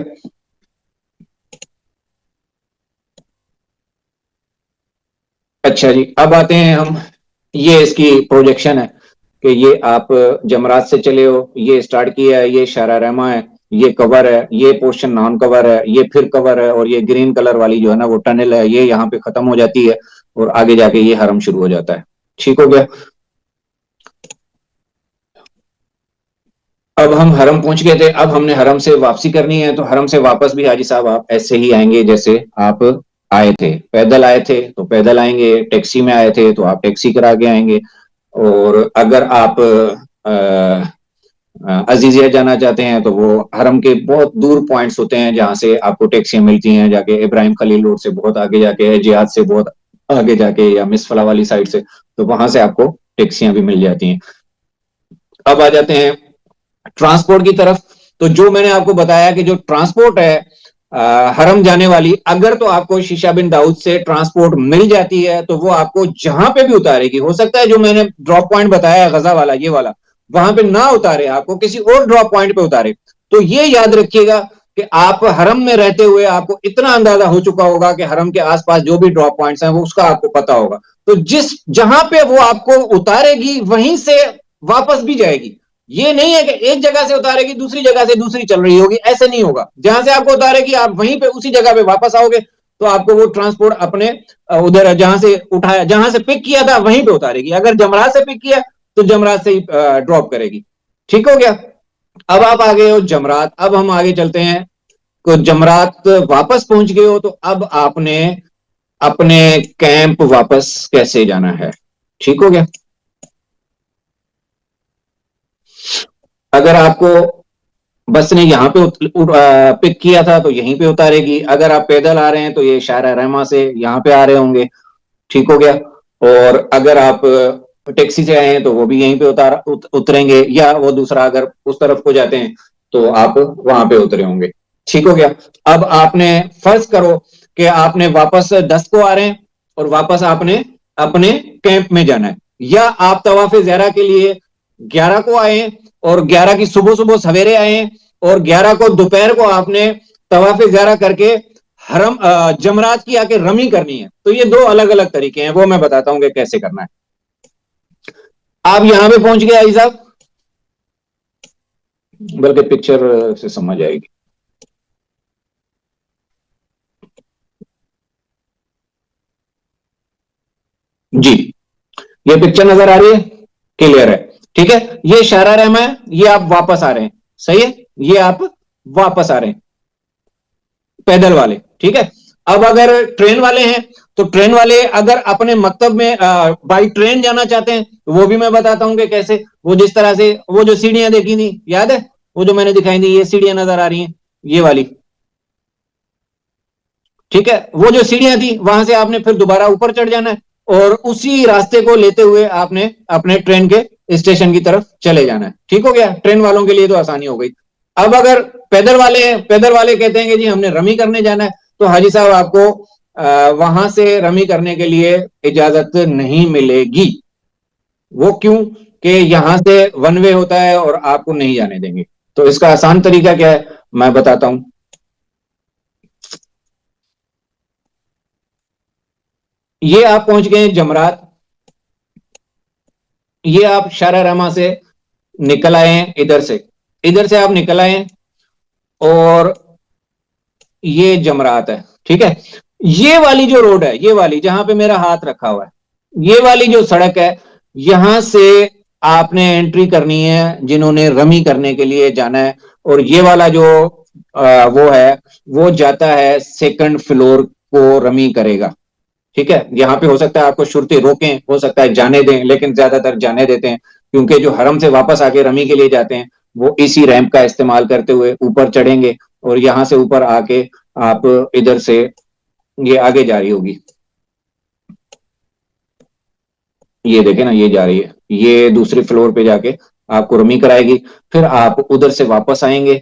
اچھا جی, اب آتے ہیں ہم, یہ اس کی پروجیکشن ہے. کہ یہ آپ جمرات سے چلے ہو، یہ سٹارٹ کیا ہے، یہ شارع رحمہ ہے، یہ کور ہے، یہ پورشن نان کور ہے، یہ پھر کور ہے، اور یہ گرین کلر والی جو ہے نا وہ ٹنل ہے، یہ یہاں پہ ختم ہو جاتی ہے اور آگے جا کے یہ حرم شروع ہو جاتا ہے. ٹھیک ہو گیا. اب ہم حرم پہنچ گئے تھے، اب ہم نے حرم سے واپسی کرنی ہے، تو حرم سے واپس بھی حاجی صاحب آپ ایسے ہی آئیں گے جیسے آپ آئے تھے. پیدل آئے تھے تو پیدل آئیں گے، ٹیکسی میں آئے تھے تو آپ ٹیکسی کرا کے آئیں گے، اور اگر آپ عزیزیہ جانا چاہتے ہیں تو وہ حرم کے بہت دور پوائنٹس ہوتے ہیں جہاں سے آپ کو ٹیکسیاں ملتی ہیں، جا کے ابراہیم خلیل روڈ سے بہت آگے جا کے، جہاد سے بہت آگے جا کے، یا مسفلا والی سائڈ سے، تو وہاں سے آپ کو ٹیکسیاں بھی مل جاتی ہیں. اب آ جاتے ہیں ٹرانسپورٹ کی طرف. تو جو میں نے آپ کو بتایا کہ جو ٹرانسپورٹ ہے حرم جانے والی، اگر تو آپ کو شیشہ بن داؤد سے ٹرانسپورٹ مل جاتی ہے تو وہ آپ کو جہاں پہ بھی اتارے گی. ہو سکتا ہے جو میں نے ڈراپ پوائنٹ بتایا ہے غزہ والا، یہ والا، وہاں پہ نہ اتارے، آپ کو کسی اور ڈراپ پوائنٹ پہ اتارے. تو یہ یاد رکھیے گا کہ آپ حرم میں رہتے ہوئے آپ کو اتنا اندازہ ہو چکا ہوگا کہ حرم کے آس پاس جو بھی ڈراپ پوائنٹس ہیں وہ اس کا آپ کو پتا ہوگا. تو جہاں پہ وہ آپ کو اتارے گی وہیں سے واپس بھی جائے گی. یہ نہیں ہے کہ ایک جگہ سے اتارے گی دوسری جگہ سے دوسری چل رہی ہوگی، ایسے نہیں ہوگا. جہاں سے آپ کو اتارے گی آپ وہیں پہ اسی جگہ پہ واپس آؤ گے، تو آپ کو وہ ٹرانسپورٹ اپنے ادھر جہاں سے اٹھایا، جہاں سے پک کیا تھا وہیں پہ اتارے گی. اگر جمرات سے پک کیا تو جمرات سے ہی ڈراپ کرے گی. ٹھیک ہو گیا. اب آپ آگے ہو جمرات. اب ہم آگے چلتے ہیں کہ جمرات واپس پہنچ گئے ہو تو اب آپ نے اپنے کیمپ واپس کیسے جانا ہے. ٹھیک ہو گیا. اگر آپ کو بس نے یہاں پہ پک کیا تھا تو یہیں پہ اتارے گی. اگر آپ پیدل آ رہے ہیں تو یہ شارع رحمہ سے یہاں پہ آ رہے ہوں گے. ٹھیک ہو گیا. اور اگر آپ ٹیکسی سے آئے ہیں تو وہ بھی یہیں پہ اتریں گے، یا وہ دوسرا اگر اس طرف کو جاتے ہیں تو آپ وہاں پہ اترے ہوں گے. ٹھیک ہو گیا. اب آپ نے فرض کرو کہ آپ نے واپس 10 کو آ رہے ہیں اور واپس آپ نے اپنے کیمپ میں جانا ہے، یا آپ طواف زیارہ کے لیے 11 کو آئے ہیں اور 11 کی صبح صبح سویرے آئے ہیں، اور 11 کو دوپہر کو آپ نے طواف زیارہ کر کے حرم جمرات کی آ کے رمی کرنی ہے. تو یہ دو الگ الگ طریقے ہیں، وہ میں بتاتا ہوں کہ کیسے کرنا ہے. آپ یہاں پہ پہنچ گئے آئی صاحب، بلکہ پکچر سے سمجھ آئے گی. جی یہ پکچر نظر آ رہی ہے، کلیئر ہے. ٹھیک ہے. یہ شارع رحمہ ہے، یہ آپ واپس آ رہے ہیں. صحیح ہے. یہ آپ واپس آ رہے ہیں پیدل والے. ٹھیک ہے. اب اگر ٹرین والے ہیں تو ٹرین والے اگر اپنے مکتب میں بائی ٹرین جانا چاہتے ہیں تو وہ بھی میں بتاتا ہوں کہ کیسے. وہ جس طرح سے وہ جو سیڑھیاں دیکھی تھی یاد ہے، وہ جو میں نے دکھائی تھی، یہ سیڑھیاں نظر آ رہی ہیں، یہ والی. ٹھیک ہے. وہ جو سیڑھیاں تھیں وہاں سے آپ نے پھر دوبارہ اوپر چڑھ جانا ہے، اور اسی راستے کو لیتے ہوئے آپ نے اپنے ٹرین کے اسٹیشن کی طرف چلے جانا ہے. ٹھیک ہو گیا. ٹرین والوں کے لیے تو آسانی ہو گئی. اب اگر پیدل والے ہیں، پیدل والے کہتے ہیں کہ جی ہم نے رمی کرنے جانا ہے، تو حاجی صاحب آپ کو وہاں سے رمی کرنے کے لیے اجازت نہیں ملے گی. وہ کیوں؟ کہ یہاں سے ون وے ہوتا ہے اور آپ کو نہیں جانے دیں گے. تو اس کا آسان طریقہ کیا ہے میں بتاتا ہوں. یہ آپ پہنچ گئے جمرات. یہ آپ شارع رحمہ سے نکل آئے ہیں، ادھر سے آپ نکل آئے ہیں، اور یہ جمرات ہے. ٹھیک ہے. یہ والی جو روڈ ہے، یہ والی جہاں پہ میرا ہاتھ رکھا ہوا ہے، یہ والی جو سڑک ہے، یہاں سے آپ نے انٹری کرنی ہے جنہوں نے رمی کرنے کے لیے جانا ہے. اور یہ والا جو وہ ہے وہ جاتا ہے سیکنڈ فلور کو رمی کرے گا. ٹھیک ہے. یہاں پہ ہو سکتا ہے آپ کو شرطی روکیں، ہو سکتا ہے جانے دیں، لیکن زیادہ تر جانے دیتے ہیں، کیونکہ جو حرم سے واپس آ کے رمی کے لیے جاتے ہیں وہ اسی ریمپ کا استعمال کرتے ہوئے اوپر چڑھیں گے، اور یہاں سے اوپر آ کے آپ ادھر سے یہ آگے جا رہی ہوگی. یہ دیکھیں نا، یہ جا رہی ہے، یہ دوسری فلور پہ جا کے آپ کو رمی کرائے گی. پھر آپ ادھر سے واپس آئیں گے.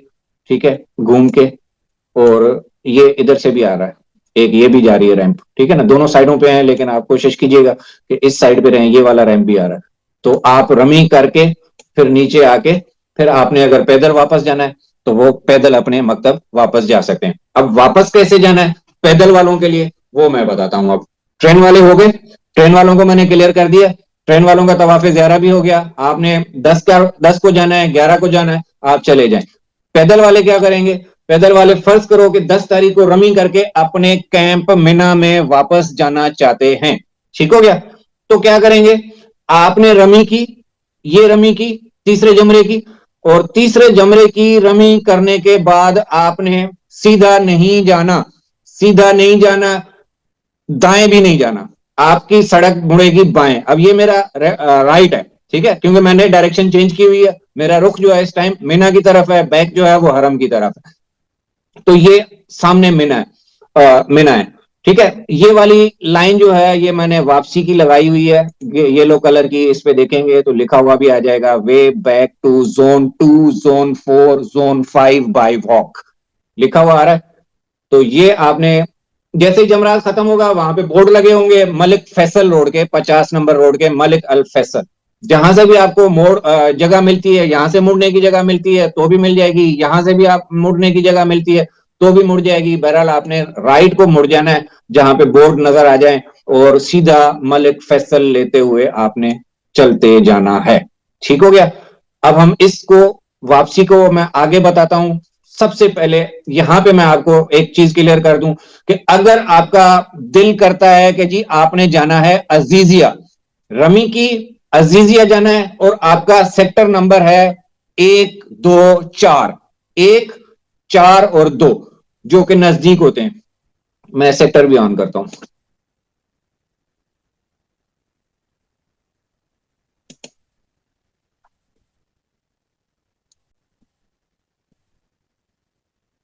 ٹھیک ہے. گھوم کے، اور یہ ادھر سے بھی آ رہا ہے، ایک یہ بھی جا رہی ہے ریمپ. ٹھیک ہے نا. دونوں سائڈوں پہ ہیں، لیکن آپ کوشش کیجئے گا کہ اس سائڈ پہ رہیں، یہ والا ریمپ بھی آ رہا ہے. تو آپ رمی کر کے پھر نیچے آ کے پھر آپ نے اگر پیدل واپس جانا ہے تو وہ پیدل اپنے مکتب واپس جا سکتے ہیں. اب واپس کیسے جانا ہے پیدل والوں کے لیے وہ میں بتاتا ہوں. اب ٹرین والے ہو گئے، ٹرین والوں کو میں نے کلیئر کر دیا. ٹرین والوں کا طواف زیارہ بھی ہو گیا. آپ نے 10 کو جانا ہے, 11 کو جانا ہے, آپ چلے جائیں. پیدل والے کیا کریں گے؟ پیدل والے فرض کرو کہ 10 تاریخ کو رمی کر کے اپنے کیمپ مینا میں واپس جانا چاہتے ہیں. ٹھیک ہو گیا؟ تو کیا کریں گے؟ آپ نے رمی کی, یہ رمی کی تیسرے جمرے کی, اور تیسرے جمرے کی رمی کرنے کے بعد آپ نے سیدھا نہیں جانا, سیدھا نہیں جانا, دائیں بھی نہیں جانا. آپ کی سڑک مڑے گی بائیں. اب یہ میرا رائٹ ہے, ٹھیک ہے, کیونکہ میں نے ڈائریکشن چینج کی ہوئی ہے. میرا رخ جو ہے اس ٹائم مینا کی طرف ہے, بیک جو ہے وہ حرم کی طرف ہے. تو یہ سامنے مینا ہے, مینا ہے, ٹھیک ہے. یہ والی لائن جو ہے یہ میں نے واپسی کی لگائی ہوئی ہے, یلو کلر کی. اس پہ دیکھیں گے تو لکھا ہوا بھی آ جائے گا, way back to zone 2 zone 4 zone 5 by walk, لکھا ہوا آ رہا ہے. تو یہ آپ نے جیسے ہی جمرات ختم ہوگا وہاں پہ بورڈ لگے ہوں گے ملک فیصل روڈ کے, 50 نمبر روڈ کے, ملک الفیصل. جہاں سے بھی آپ کو موڑ جگہ ملتی ہے, یہاں سے مڑنے کی جگہ ملتی ہے تو بھی مل جائے گی, یہاں سے بھی آپ مڑنے کی جگہ ملتی ہے تو بھی مڑ جائے گی. بہرحال آپ نے رائٹ کو مڑ جانا ہے جہاں پہ بورڈ نظر آ جائیں, اور سیدھا ملک فیصل لیتے ہوئے آپ نے چلتے جانا ہے. ٹھیک ہو گیا؟ اب ہم اس کو واپسی کو میں آگے بتاتا ہوں. سب سے پہلے یہاں پہ میں آپ کو ایک چیز کلیئر کر دوں کہ اگر آپ کا دل کرتا ہے کہ جی آپ نے جانا ہے عزیزیہ, رمی کی عزیزیہ جانا ہے, اور آپ کا سیکٹر نمبر ہے 1 2 4, 1 4 اور 2 جو کہ نزدیک ہوتے ہیں. میں سیکٹر بھی آن کرتا ہوں.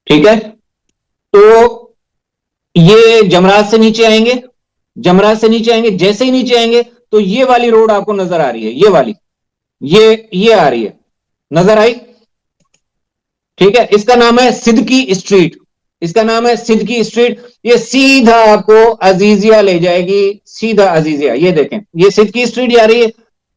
ٹھیک ہے, تو یہ جمرات سے نیچے آئیں گے, جمرات سے نیچے آئیں گے, جیسے ہی نیچے آئیں گے تو یہ والی روڈ آپ کو نظر آ رہی ہے, یہ والی, یہ آ رہی ہے, نظر آئی؟ ٹھیک ہے, اس کا نام ہے صدقی اسٹریٹ, اس کا نام ہے صدقی اسٹریٹ. یہ سیدھا آپ کو عزیزیہ لے جائے گی, سیدھا عزیزیہ. یہ دیکھیں یہ صدقی اسٹریٹ جا رہی ہے,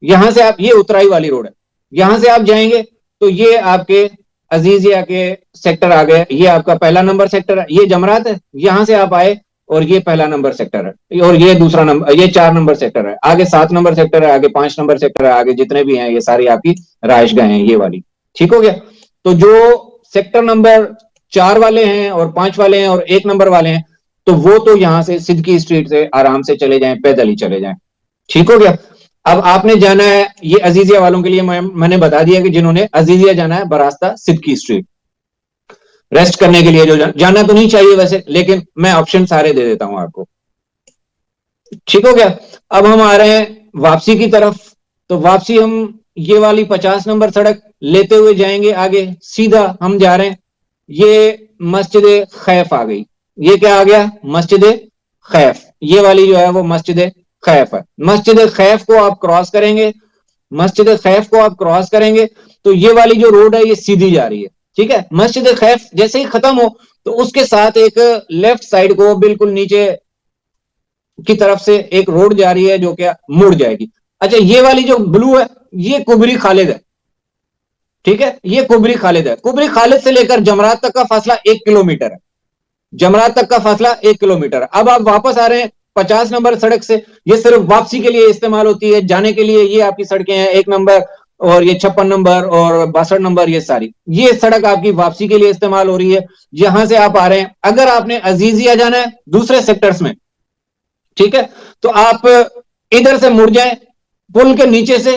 یہاں سے آپ, یہ اترائی والی روڈ ہے, یہاں سے آپ جائیں گے تو یہ آپ کے عزیزیہ کے سیکٹر آ گئے. یہ آپ کا پہلا نمبر سیکٹر ہے, یہ جمرات ہے, یہاں سے آپ آئے اور یہ پہلا نمبر سیکٹر ہے, اور یہ دوسرا نمبر, یہ 4 نمبر سیکٹر ہے, آگے 7 نمبر سیکٹر ہے, آگے 5 نمبر سیکٹر ہے, آگے جتنے بھی ہیں یہ ساری آپ کی رہائش گاہیں ہیں, یہ والی. ٹھیک ہو گیا؟ تو جو سیکٹر نمبر 4 والے ہیں اور 5 والے ہیں اور 1 نمبر والے ہیں تو وہ تو یہاں سے صدقی اسٹریٹ سے آرام سے چلے جائیں, پیدل ہی چلے جائیں. ٹھیک ہو گیا؟ اب آپ نے جانا ہے, یہ عزیزیہ والوں کے لیے میں نے بتا دیا کہ جنہوں نے عزیزیہ جانا ہے براستہ صدقی اسٹریٹ, ریسٹ کرنے کے لیے جو جانا تو نہیں چاہیے ویسے, لیکن میں آپشن سارے دے دیتا ہوں آپ کو. ٹھیک ہو گیا؟ اب ہم آ رہے ہیں واپسی کی طرف. تو واپسی ہم یہ والی 50 نمبر سڑک لیتے ہوئے جائیں گے, آگے سیدھا ہم جا رہے ہیں. یہ مسجد خیف آ گئی, یہ کیا آ گیا؟ مسجد خیف. یہ والی جو ہے وہ مسجد خیف ہے. مسجد خیف کو آپ کراس کریں گے, مسجد خیف کو آپ کراس کریں گے تو یہ والی جو روڈ ہے یہ سیدھی جا رہی ہے. ٹھیک ہے, مسجد خیف جیسے ہی ختم ہو تو اس کے ساتھ ایک لیفٹ سائڈ کو بالکل نیچے کی طرف سے ایک روڈ جا رہی ہے جو کہ مڑ جائے گی. اچھا, یہ والی جو بلو ہے یہ کبری خالد ہے. ٹھیک ہے, یہ کبری خالد ہے. کبری خالد سے لے کر جمرات تک کا فاصلہ 1 کلومیٹر ہے, جمرات تک کا فاصلہ 1 کلومیٹر ہے. اب آپ واپس آ رہے ہیں 50 نمبر سڑک سے, یہ صرف واپسی کے لیے استعمال ہوتی ہے, جانے کے لیے یہ آپ کی سڑکیں ہیں 1 نمبر اور یہ 56 نمبر اور 62 نمبر, یہ ساری یہ سڑک آپ کی واپسی کے لیے استعمال ہو رہی ہے. یہاں سے آپ آ رہے ہیں, اگر آپ نے عزیزیہ جانا ہے دوسرے سیکٹرز میں, ٹھیک ہے, تو آپ ادھر سے مڑ جائیں پل کے نیچے سے,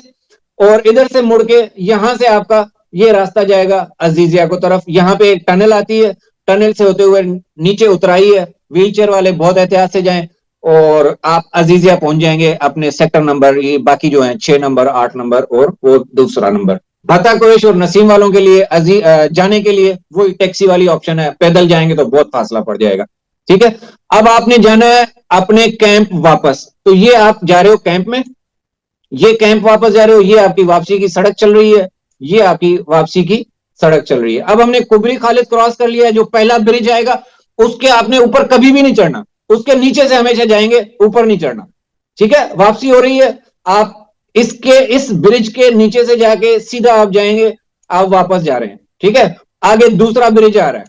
اور ادھر سے مڑ کے یہاں سے آپ کا یہ راستہ جائے گا عزیزیہ کو طرف. یہاں پہ ایک ٹنل آتی ہے, ٹنل سے ہوتے ہوئے نیچے اترائی ہے. ویل چیئر والے بہت احتیاط سے جائیں اور آپ عزیزیہ پہنچ جائیں گے اپنے سیکٹر نمبر, یہ باقی جو ہیں 6 نمبر 8 نمبر اور وہ دوسرا نمبر. بھتا کویش اور نسیم والوں کے لیے جانے کے لیے وہی ٹیکسی والی آپشن ہے, پیدل جائیں گے تو بہت فاصلہ پڑ جائے گا. ٹھیک ہے, اب آپ نے جانا ہے اپنے کیمپ واپس. تو یہ آپ جا رہے ہو کیمپ میں, یہ کیمپ واپس جا رہے ہو, یہ آپ کی واپسی کی سڑک چل رہی ہے, یہ آپ کی واپسی کی سڑک چل رہی ہے. اب ہم نے کبری خالد کراس کر لیا, جو پہلا برج آئے گا اس کے آپ نے اوپر کبھی بھی نہیں چڑھنا, اس کے نیچے سے ہمیشہ جائیں گے, اوپر نہیں چڑھنا. ٹھیک ہے, واپسی ہو رہی ہے, آپ اس برج کے نیچے سے جا کے سیدھا آپ جائیں گے, آپ واپس جا رہے ہیں. ٹھیک ہے, آگے دوسرا برج آ رہا ہے,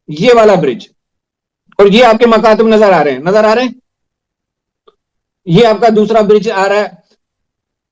یہ والا برج, اور یہ آپ کے مکاتب نظر آ رہے ہیں, نظر آ رہے ہیں, یہ آپ کا دوسرا برج آ رہا ہے.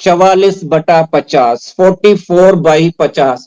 44/50, 44/50।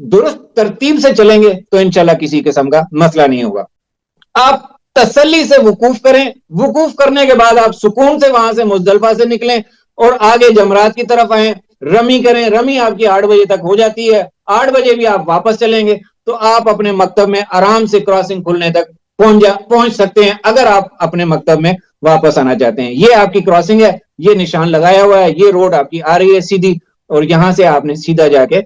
درست ترتیب سے چلیں گے تو انشاءاللہ کسی قسم کا مسئلہ نہیں ہوگا. آپ تسلی سے وقوف کریں, وقوف کرنے کے بعد آپ سکون سے وہاں سے مزدلفہ سے نکلیں اور آگے جمرات کی طرف آئیں, رمی کریں. رمی آپ کی 8 بجے تک ہو جاتی ہے, 8 بجے بھی آپ واپس چلیں گے تو آپ اپنے مکتب میں آرام سے کراسنگ کھلنے تک پہنچ سکتے ہیں, اگر آپ اپنے مکتب میں واپس آنا چاہتے ہیں. یہ آپ کی کراسنگ ہے, یہ نشان لگایا ہوا ہے, یہ روڈ آپ کی آ رہی ہے سیدھی, اور یہاں سے آپ نے سیدھا جا کے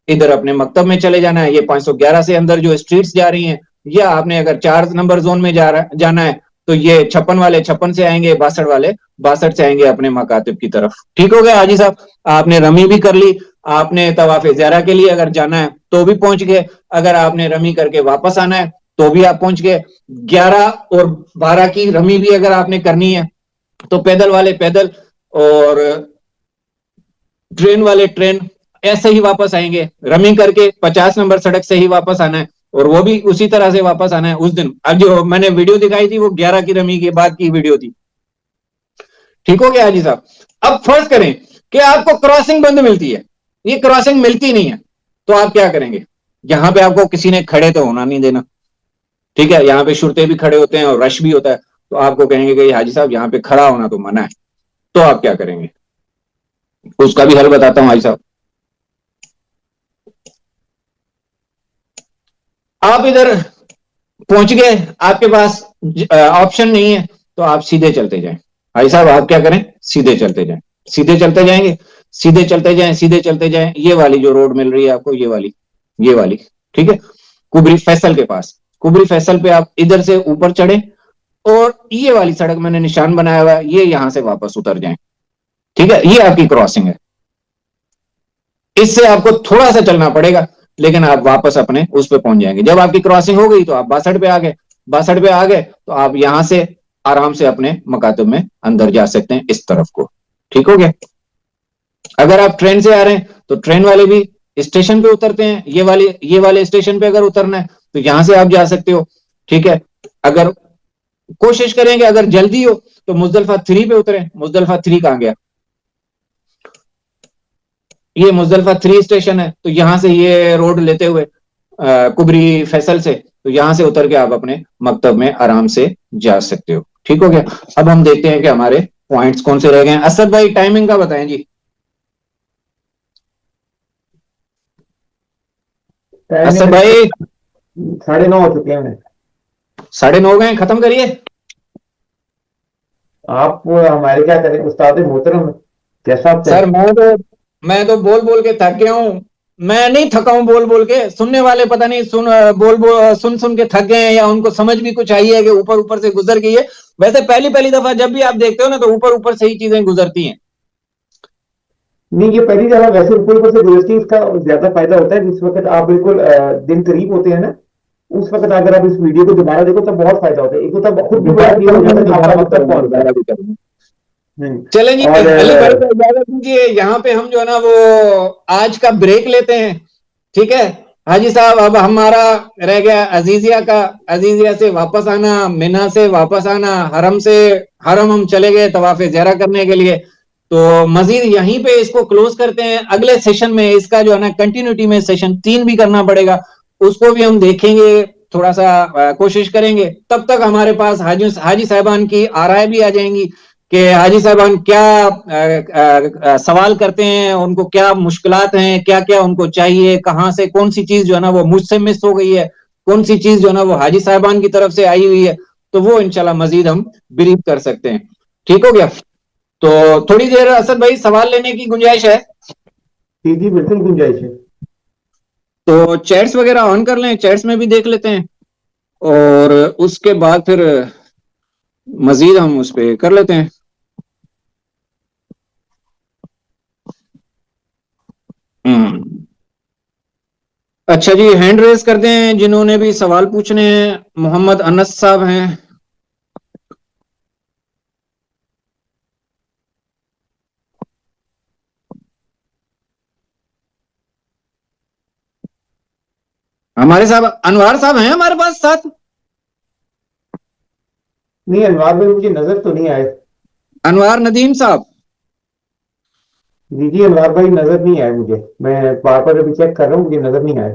ادھر اپنے مکتب میں چلے جانا ہے. یہ 511 سے اندر جو اسٹریٹس جا رہی ہیں, یا آپ نے اگر 4 نمبر زون میں جانا ہے تو یہ 56 والے 56 سے آئیں گے, 62 والے 62 سے آئیں گے اپنے مکاتب کی طرف. ٹھیک ہو گیا حاجی صاحب, آپ نے رمی بھی کر لی, آپ نے طواف زیارہ کے لیے اگر جانا ہے تو بھی پہنچ گئے, اگر آپ نے رمی کر کے واپس آنا ہے تو بھی آپ پہنچ گئے. 11 اور 12 کی رمی بھی اگر آپ نے کرنی ہے تو پیدل والے پیدل اور ٹرین والے ٹرین ایسے ہی واپس آئیں گے. رمی کر کے 50 نمبر سڑک سے ہی واپس آنا ہے, اور وہ بھی اسی طرح سے واپس آنا ہے اس دن. اب جو میں نے ویڈیو دکھائی تھی وہ 11 کی رمی کے بعد کی ویڈیو تھی. ٹھیک ہو گیا حاجی صاحب. اب فرض کریں کہ آپ کو کراسنگ بند ملتی ہے, یہ کراسنگ ملتی نہیں ہے, تو آپ کیا کریں گے؟ یہاں پہ آپ کو کسی نے کھڑے تو ہونا نہیں دینا, ٹھیک ہے, یہاں پہ شرطے بھی کھڑے ہوتے ہیں اور رش بھی ہوتا ہے, تو آپ کو کہیں گے کہ حاجی صاحب یہاں پہ کھڑا ہونا تو منع ہے, تو آپ کیا کریں گے؟ اس کا بھی حل بتاتا ہوں حاجی صاحب. آپ ادھر پہنچ گئے, آپ کے پاس آپشن نہیں ہے تو آپ سیدھے چلتے جائیں. بھائی صاحب آپ کیا کریں؟ سیدھے چلتے جائیں, سیدھے چلتے جائیں گے, سیدھے چلتے جائیں, سیدھے چلتے جائیں. یہ والی جو روڈ مل رہی ہے آپ کو, یہ والی ٹھیک ہے, کبری فیصل کے پاس. کبری فیصل پہ آپ ادھر سے اوپر چڑھیں اور یہ والی سڑک میں نے نشان بنایا ہوا ہے, یہ یہاں سے واپس اتر جائیں. ٹھیک ہے, یہ آپ کی کراسنگ ہے. اس سے آپ کو تھوڑا سا چلنا پڑے گا لیکن آپ واپس اپنے اس پہ پہنچ جائیں گے. جب آپ کی کراسنگ ہو گئی تو آپ 62 پہ آ گئے, 62 پہ آ گئے تو آپ یہاں سے آرام سے اپنے مکاتب میں اندر جا سکتے ہیں اس طرف کو. ٹھیک ہو گیا. اگر آپ ٹرین سے آ رہے ہیں تو ٹرین والے بھی اسٹیشن پہ اترتے ہیں, یہ والے اسٹیشن پہ اگر اترنا ہے تو یہاں سے آپ جا سکتے ہو. ٹھیک ہے, اگر کوشش کریں گے اگر جلدی ہو تو مزدلفہ 3 پہ اتریں. مزدلفہ 3 کہاں گیا؟ یہ مزدلفہ 3 اسٹیشن ہے, تو یہاں سے یہ روڈ لیتے ہوئے کبری فیصل سے, تو یہاں سے اتر کے آپ اپنے مکتب میں آرام سے جا سکتے ہو. ٹھیک ہو گیا. اب ہم دیکھتے ہیں کہ ہمارے پوائنٹس کون سے رہ گئے ہیں. اسد بھائی ٹائمنگ کا بتائیں جی. اسد بھائی 9:30 ہو چکے ہیں. 9:30 گئے, ختم کریے. آپ ہمارے کیا کریں استاد محترم, جیسا آپ سر چاہیں. میں تو بول بول کے تھک گیا ہوں. میں نہیں تھکا ہوں بول بول کے, سننے والے پتہ نہیں سن کے تھک گئے ہیں یا ان کو سمجھ بھی کچھ آئی ہے کہ اوپر سے گزر گئی ہے. ویسے پہلی دفعہ جب بھی آپ دیکھتے ہو نا تو اوپر سے ہی چیزیں گزرتی ہیں. نہیں, یہ پہلی جگہ ویسے اوپر سے گزرتی ہے, اس کا زیادہ فائدہ ہوتا ہے جس وقت آپ بالکل دن قریب ہوتے ہیں نا, اس وقت اگر آپ اس ویڈیو کو دوبارہ دیکھو تو بہت فائدہ ہوتا ہے. ایک ہوتا ہے خود بھی بڑا کلیئر ہو جاتا ہے کہ آپ کا مقصد کون سا ہے. چلیں جی, اور علی بھائی کو اجازت دیجیے, یہاں پہ ہم جو ہے نا وہ آج کا بریک لیتے ہیں. ٹھیک ہے حاجی صاحب, اب ہمارا رہ گیا عزیزیہ کا. عزیزیہ سے واپس آنا, مینا سے واپس آنا, حرم ہم چلے گئے طواف زیارہ کرنے کے لیے. تو مزید یہیں پہ اس کو کلوز کرتے ہیں. اگلے سیشن میں اس کا جو ہے نا کنٹینیوٹی میں سیشن 3 بھی کرنا پڑے گا, اس کو بھی ہم دیکھیں گے, تھوڑا سا کوشش کریں گے. تب تک ہمارے پاس حاجی صاحبان کی آرائے بھی آ جائیں گی کہ حاجی صاحبان کیا سوال کرتے ہیں, ان کو کیا مشکلات ہیں, کیا کیا ان کو چاہیے, کہاں سے کون سی چیز جو ہے نا وہ مجھ سے مس ہو گئی ہے, کون سی چیز جو ہے نا وہ حاجی صاحبان کی طرف سے آئی ہوئی ہے, تو وہ انشاءاللہ مزید ہم بریف کر سکتے ہیں. ٹھیک ہو گیا. تو تھوڑی دیر اسد بھائی سوال لینے کی گنجائش ہے. جی جی بالکل گنجائش ہے. تو چیٹس وغیرہ آن کر لیں, چیٹس میں بھی دیکھ لیتے ہیں, اور اس کے بعد پھر مزید ہم اس پہ کر لیتے ہیں. اچھا جی, ہینڈ ریز کر دیں جنہوں نے بھی سوال پوچھنے ہیں. محمد انس صاحب ہیں. ہمارے صاحب انوار صاحب ہیں ہمارے پاس ساتھ. نہیں, انوار بھائی مجھے نظر تو نہیں آئے. انوار ندیم صاحب. جی انوار بھائی نظر نہیں آئے مجھے, میں بار بار ابھی چیک کر رہا ہوں, مجھے نظر نہیں آئے.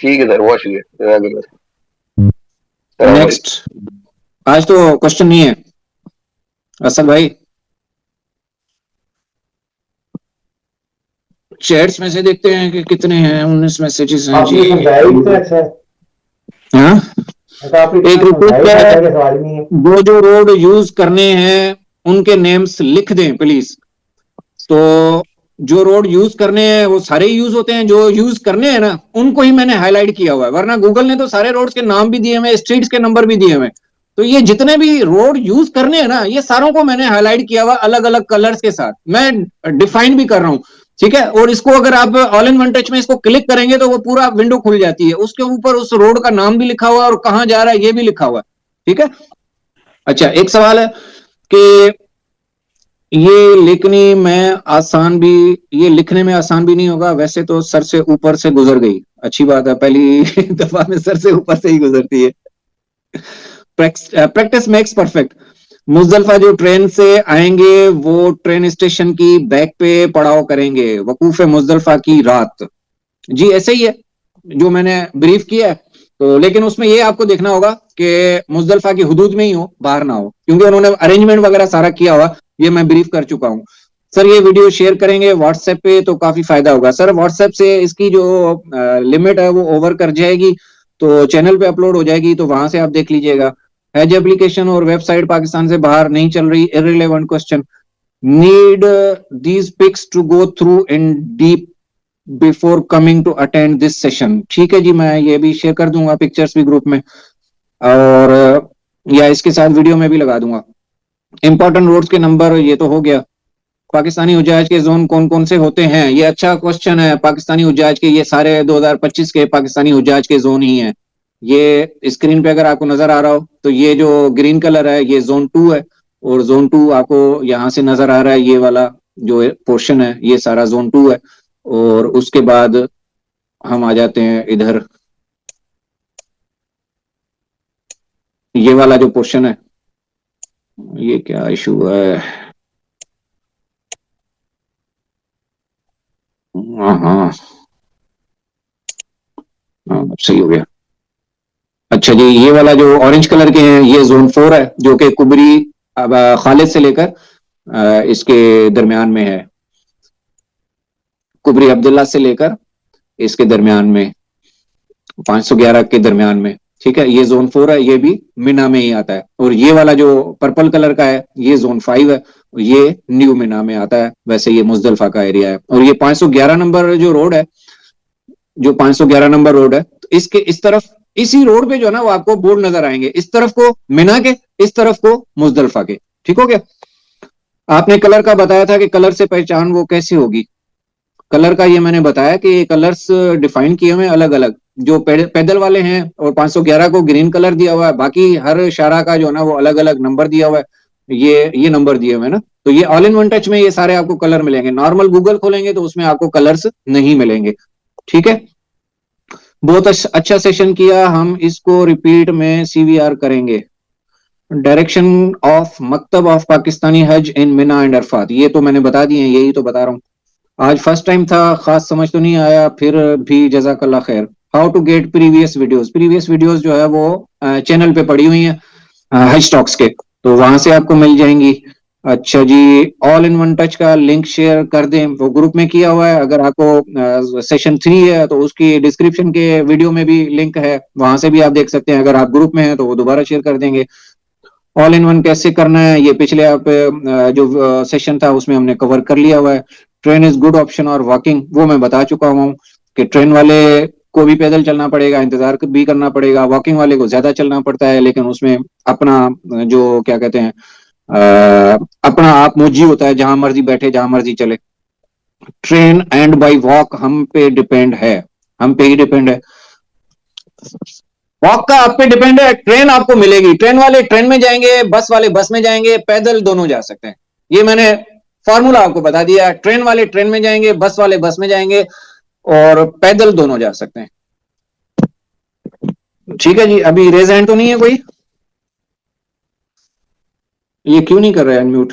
ٹھیک ہے سر، بہت شکریہ، جزاک اللہ خیر۔ السلام علیکم۔ نیکسٹ، آج تو کوشچن نہیں ہے اسد بھائی، چیٹس میں سے دیکھتے ہیں کہ کتنے ہیں، 19 میسیجز ہیں آپ جی۔ نے سمجھایا ہی اتنا اچھا ہے، ہاں آپ اتنا ایک سمجھایا ریکویسٹ اتنا ہے، اچھا کہ سوال ہی نہیں ہے۔ جو روڈ یوز کرنے ہیں ان کے نیمز لکھ دیں پلیز۔ تو جو روڈ یوز کرنے ہیں وہ سارے یوز ہوتے ہیں، جو یوز کرنے ہیں نا ان کو ہی میں نے ہائی لائٹ کیا ہوا ہے، ورنہ گوگل نے تو سارے روڈز کے نام بھی دیے ہوئے، اسٹریٹس کے نمبر بھی دیے ہوئے، تو یہ جتنے بھی روڈ یوز کرنے ہیں نا یہ ساروں کو میں نے ہائی لائٹ کیا ہوا الگ الگ کلرز کے ساتھ، میں ڈیفائن بھی کر رہا ہوں، ٹھیک ہے۔ اور اس کو اگر آپ آل ان ون ٹچ میں اس کو کلک کریں گے تو وہ پورا ونڈو کھل جاتی ہے، اس کے اوپر اس روڈ کا نام بھی لکھا ہوا ہے اور کہاں جا رہا ہے یہ بھی لکھا ہوا ہے، ٹھیک ہے۔ اچھا ایک سوال ہے کہ یہ لکھنے میں آسان بھی، یہ لکھنے میں آسان بھی نہیں ہوگا، ویسے تو سر سے اوپر سے گزر گئی، اچھی بات ہے، پہلی دفعہ میں سر سے اوپر سے ہی گزرتی ہے، پریکٹس میکس پرفیکٹ۔ مزدلفہ جو ٹرین سے آئیں گے وہ ٹرین اسٹیشن کی بیک پہ پڑاؤ کریں گے، وقوف مزدلفہ کی رات، جی ایسے ہی ہے جو میں نے بریف کیا ہے، تو لیکن اس میں یہ آپ کو دیکھنا ہوگا کہ مزدلفہ کی حدود میں ہی ہو، باہر نہ ہو، کیونکہ انہوں نے ارینجمنٹ وغیرہ سارا کیا ہوا، یہ میں بریف کر چکا ہوں۔ سر یہ ویڈیو شیئر کریں گے واٹس ایپ پہ تو کافی فائدہ ہوگا، سر واٹس ایپ سے اس کی جو لمٹ ہے وہ اوور کر جائے گی تو چینل پہ اپلوڈ ہو جائے گی، تو وہاں سے آپ دیکھ لیجئے گا۔ حج اپلیکیشن اور ویب سائٹ پاکستان سے باہر نہیں چل رہی، irrelevant question، need these pics to go through in deep before coming to attend this session، ٹھیک ہے جی، میں یہ بھی شیئر کر دوں گا پکچرز بھی گروپ میں، اور یا اس کے ساتھ ویڈیو میں بھی لگا دوں گا۔ امپورٹنٹ روڈز کے نمبر یہ تو ہو گیا۔ پاکستانی حجاج کے زون کون کون سے ہوتے ہیں، یہ اچھا کوشچن ہے۔ پاکستانی حجاج کے یہ سارے 2025 کے پاکستانی حجاج کے زون ہی ہیں، یہ اسکرین پہ اگر آپ کو نظر آ رہا ہو تو یہ جو گرین کلر ہے یہ زون 2 ہے، اور زون 2 آپ کو یہاں سے نظر آ رہا ہے، یہ والا جو پورشن ہے یہ سارا زون 2 ہے، اور اس کے بعد ہم آ جاتے ہیں ادھر، یہ والا جو پورشن ہے، یہ کیا ایشو ہے، ہاں ہاں صحیح ہو گیا۔ اچھا جی، یہ والا جو اورنج کلر کے ہیں یہ زون 4 ہے، جو کہ کبری خالد سے لے کر اس کے درمیان میں ہے، کبری عبداللہ سے لے کر اس کے درمیان میں 511 کے درمیان میں، ٹھیک ہے، یہ زون 4 ہے، یہ بھی مینا میں ہی آتا ہے، اور یہ والا جو پرپل کلر کا ہے یہ زون 5 ہے، یہ نیو مینا میں آتا ہے، ویسے یہ مزدلفہ کا ایریا ہے، اور یہ 511 نمبر جو روڈ ہے، جو 511 نمبر روڈ ہے، تو اس کے اس طرف اسی روڈ پہ جو ہے نا وہ آپ کو بورڈ نظر آئیں گے، اس طرف کو مینا کے، اس طرف کو مزدلفہ کے، ٹھیک ہو گیا۔ آپ نے کلر کا بتایا تھا کہ کلر سے پہچان وہ کیسی ہوگی، کلر کا یہ میں نے بتایا کہ یہ کلرز ڈیفائن کیے ہوئے الگ الگ، جو پیدل والے ہیں اور 511 کو گرین کلر دیا ہوا ہے، باقی ہر شارع کا جو ہے نا وہ الگ الگ نمبر دیا ہوا ہے، یہ نمبر دیے ہوئے نا، تو یہ آل ان ون ٹچ میں یہ سارے آپ کو کلر ملیں گے، نارمل گوگل کھولیں گے تو اس میں آپ کو کلرز نہیں ملیں گے، ٹھیک ہے۔ بہت اچھا سیشن کیا، ہم اس کو ریپیٹ میں سی وی آر کریں گے۔ ڈائریکشن آف مکتب آف پاکستانی حج ان مینا اینڈ عرفات، یہ تو میں نے بتا دی ہیں، یہی تو بتا رہا ہوں، آج فرسٹ ٹائم تھا، خاص سمجھ تو نہیں آیا، پھر بھی جزاک اللہ خیر۔ How to get previous videos جو ہے وہ چینل پہ پڑی ہوئی ہیں حج ٹاکس کے، تو وہاں سے آپ کو مل جائیں گی۔ اچھا جی، آل ان ون ٹچ کا لنک شیئر کر دیں، وہ گروپ میں کیا ہوا ہے، اگر آپ کو سیشن 3 ہے تو اس کی ڈسکرپشن کے ویڈیو میں بھی لنک ہے، وہاں سے بھی آپ دیکھ سکتے ہیں، اگر آپ گروپ میں ہیں تو وہ دوبارہ شیئر کر دیں گے۔ آل ان ون کیسے کرنا ہے یہ پچھلے آپ جو سیشن تھا اس میں ہم نے کور کر لیا ہوا ہے۔ ٹرین از گڈ آپشن اور واکنگ، وہ میں بتا چکا ہوں کہ ٹرین والے کو بھی پیدل چلنا پڑے گا، انتظار بھی کرنا پڑے گا، واکنگ والے کو زیادہ چلنا پڑتا ہے، لیکن اس میں اپنا جو کیا کہتے ہیں اپنا آپ موجی ہوتا ہے، جہاں مرضی بیٹھے جہاں مرضی چلے۔ ٹرین اینڈ بائی واک ہم پہ ڈیپینڈ ہے، ہم پہ ہی ڈیپینڈ ہے، واک کا آپ پہ ڈیپینڈ ہے، ٹرین آپ کو ملے گی، ٹرین والے ٹرین میں جائیں گے، بس والے بس میں جائیں گے، پیدل دونوں جا سکتے ہیں، یہ میں نے فارمولا آپ کو بتا دیا، ٹرین والے ٹرین میں جائیں گے، بس والے بس میں جائیں گے، اور پیدل دونوں جا سکتے ہیں، ٹھیک ہے جی۔ ابھی ریز ہینڈ تو نہیں ہے کوئی، یہ کیوں نہیں کر رہا ہے انمیوٹ؟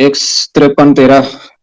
X5313,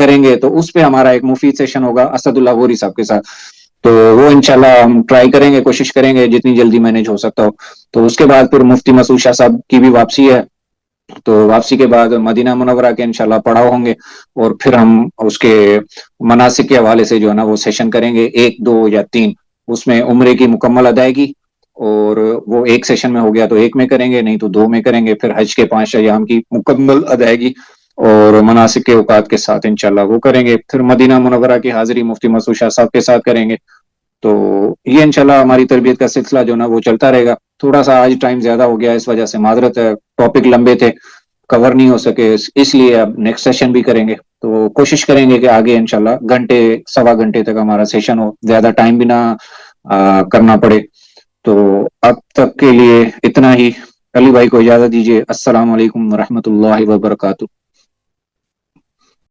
کریں گے تو اس پہ ہمارا ایک مفید سیشن ہوگا اسد اللہ غوری صاحب کے ساتھ. تو وہ انشاءاللہ ہم ٹرائی کریں گے, کوشش کریں گے جتنی جلدی مینیج ہو سکتا ہو. تو اس کے بعد پھر مفتی مسعود شاہ صاحب کی بھی واپسی ہے, تو واپسی کے بعد مدینہ منورہ کے انشاءاللہ پڑاؤ ہوں گے, اور پھر ہم اس کے مناسک کے حوالے سے جو ہے نا وہ سیشن کریں گے 1, 2 یا 3. اس میں عمرے کی مکمل ادائیگی, اور وہ ایک سیشن میں ہو گیا تو ایک میں کریں گے, نہیں تو 2 میں کریں گے. پھر حج کے 5 ایام کی مکمل ادائیگی اور مناسک کے اوقات کے ساتھ انشاءاللہ وہ کریں گے. پھر مدینہ منورہ کی حاضری مفتی مسعود شاہ صاحب کے ساتھ کریں گے. تو یہ انشاءاللہ ہماری تربیت کا سلسلہ جو نا وہ چلتا رہے گا. تھوڑا سا آج ٹائم زیادہ ہو گیا, اس وجہ سے معذرت ہے, ٹاپک لمبے تھے, کور نہیں ہو سکے, اس لیے اب نیکسٹ سیشن بھی کریں گے. تو کوشش کریں گے کہ آگے انشاءاللہ گھنٹے سوا گھنٹے تک ہمارا سیشن ہو, زیادہ ٹائم بھی نہ کرنا پڑے. تو اب تک کے لیے اتنا ہی. علی بھائی کو اجازت دیجیے. السلام علیکم ورحمۃ اللہ وبرکاتہ.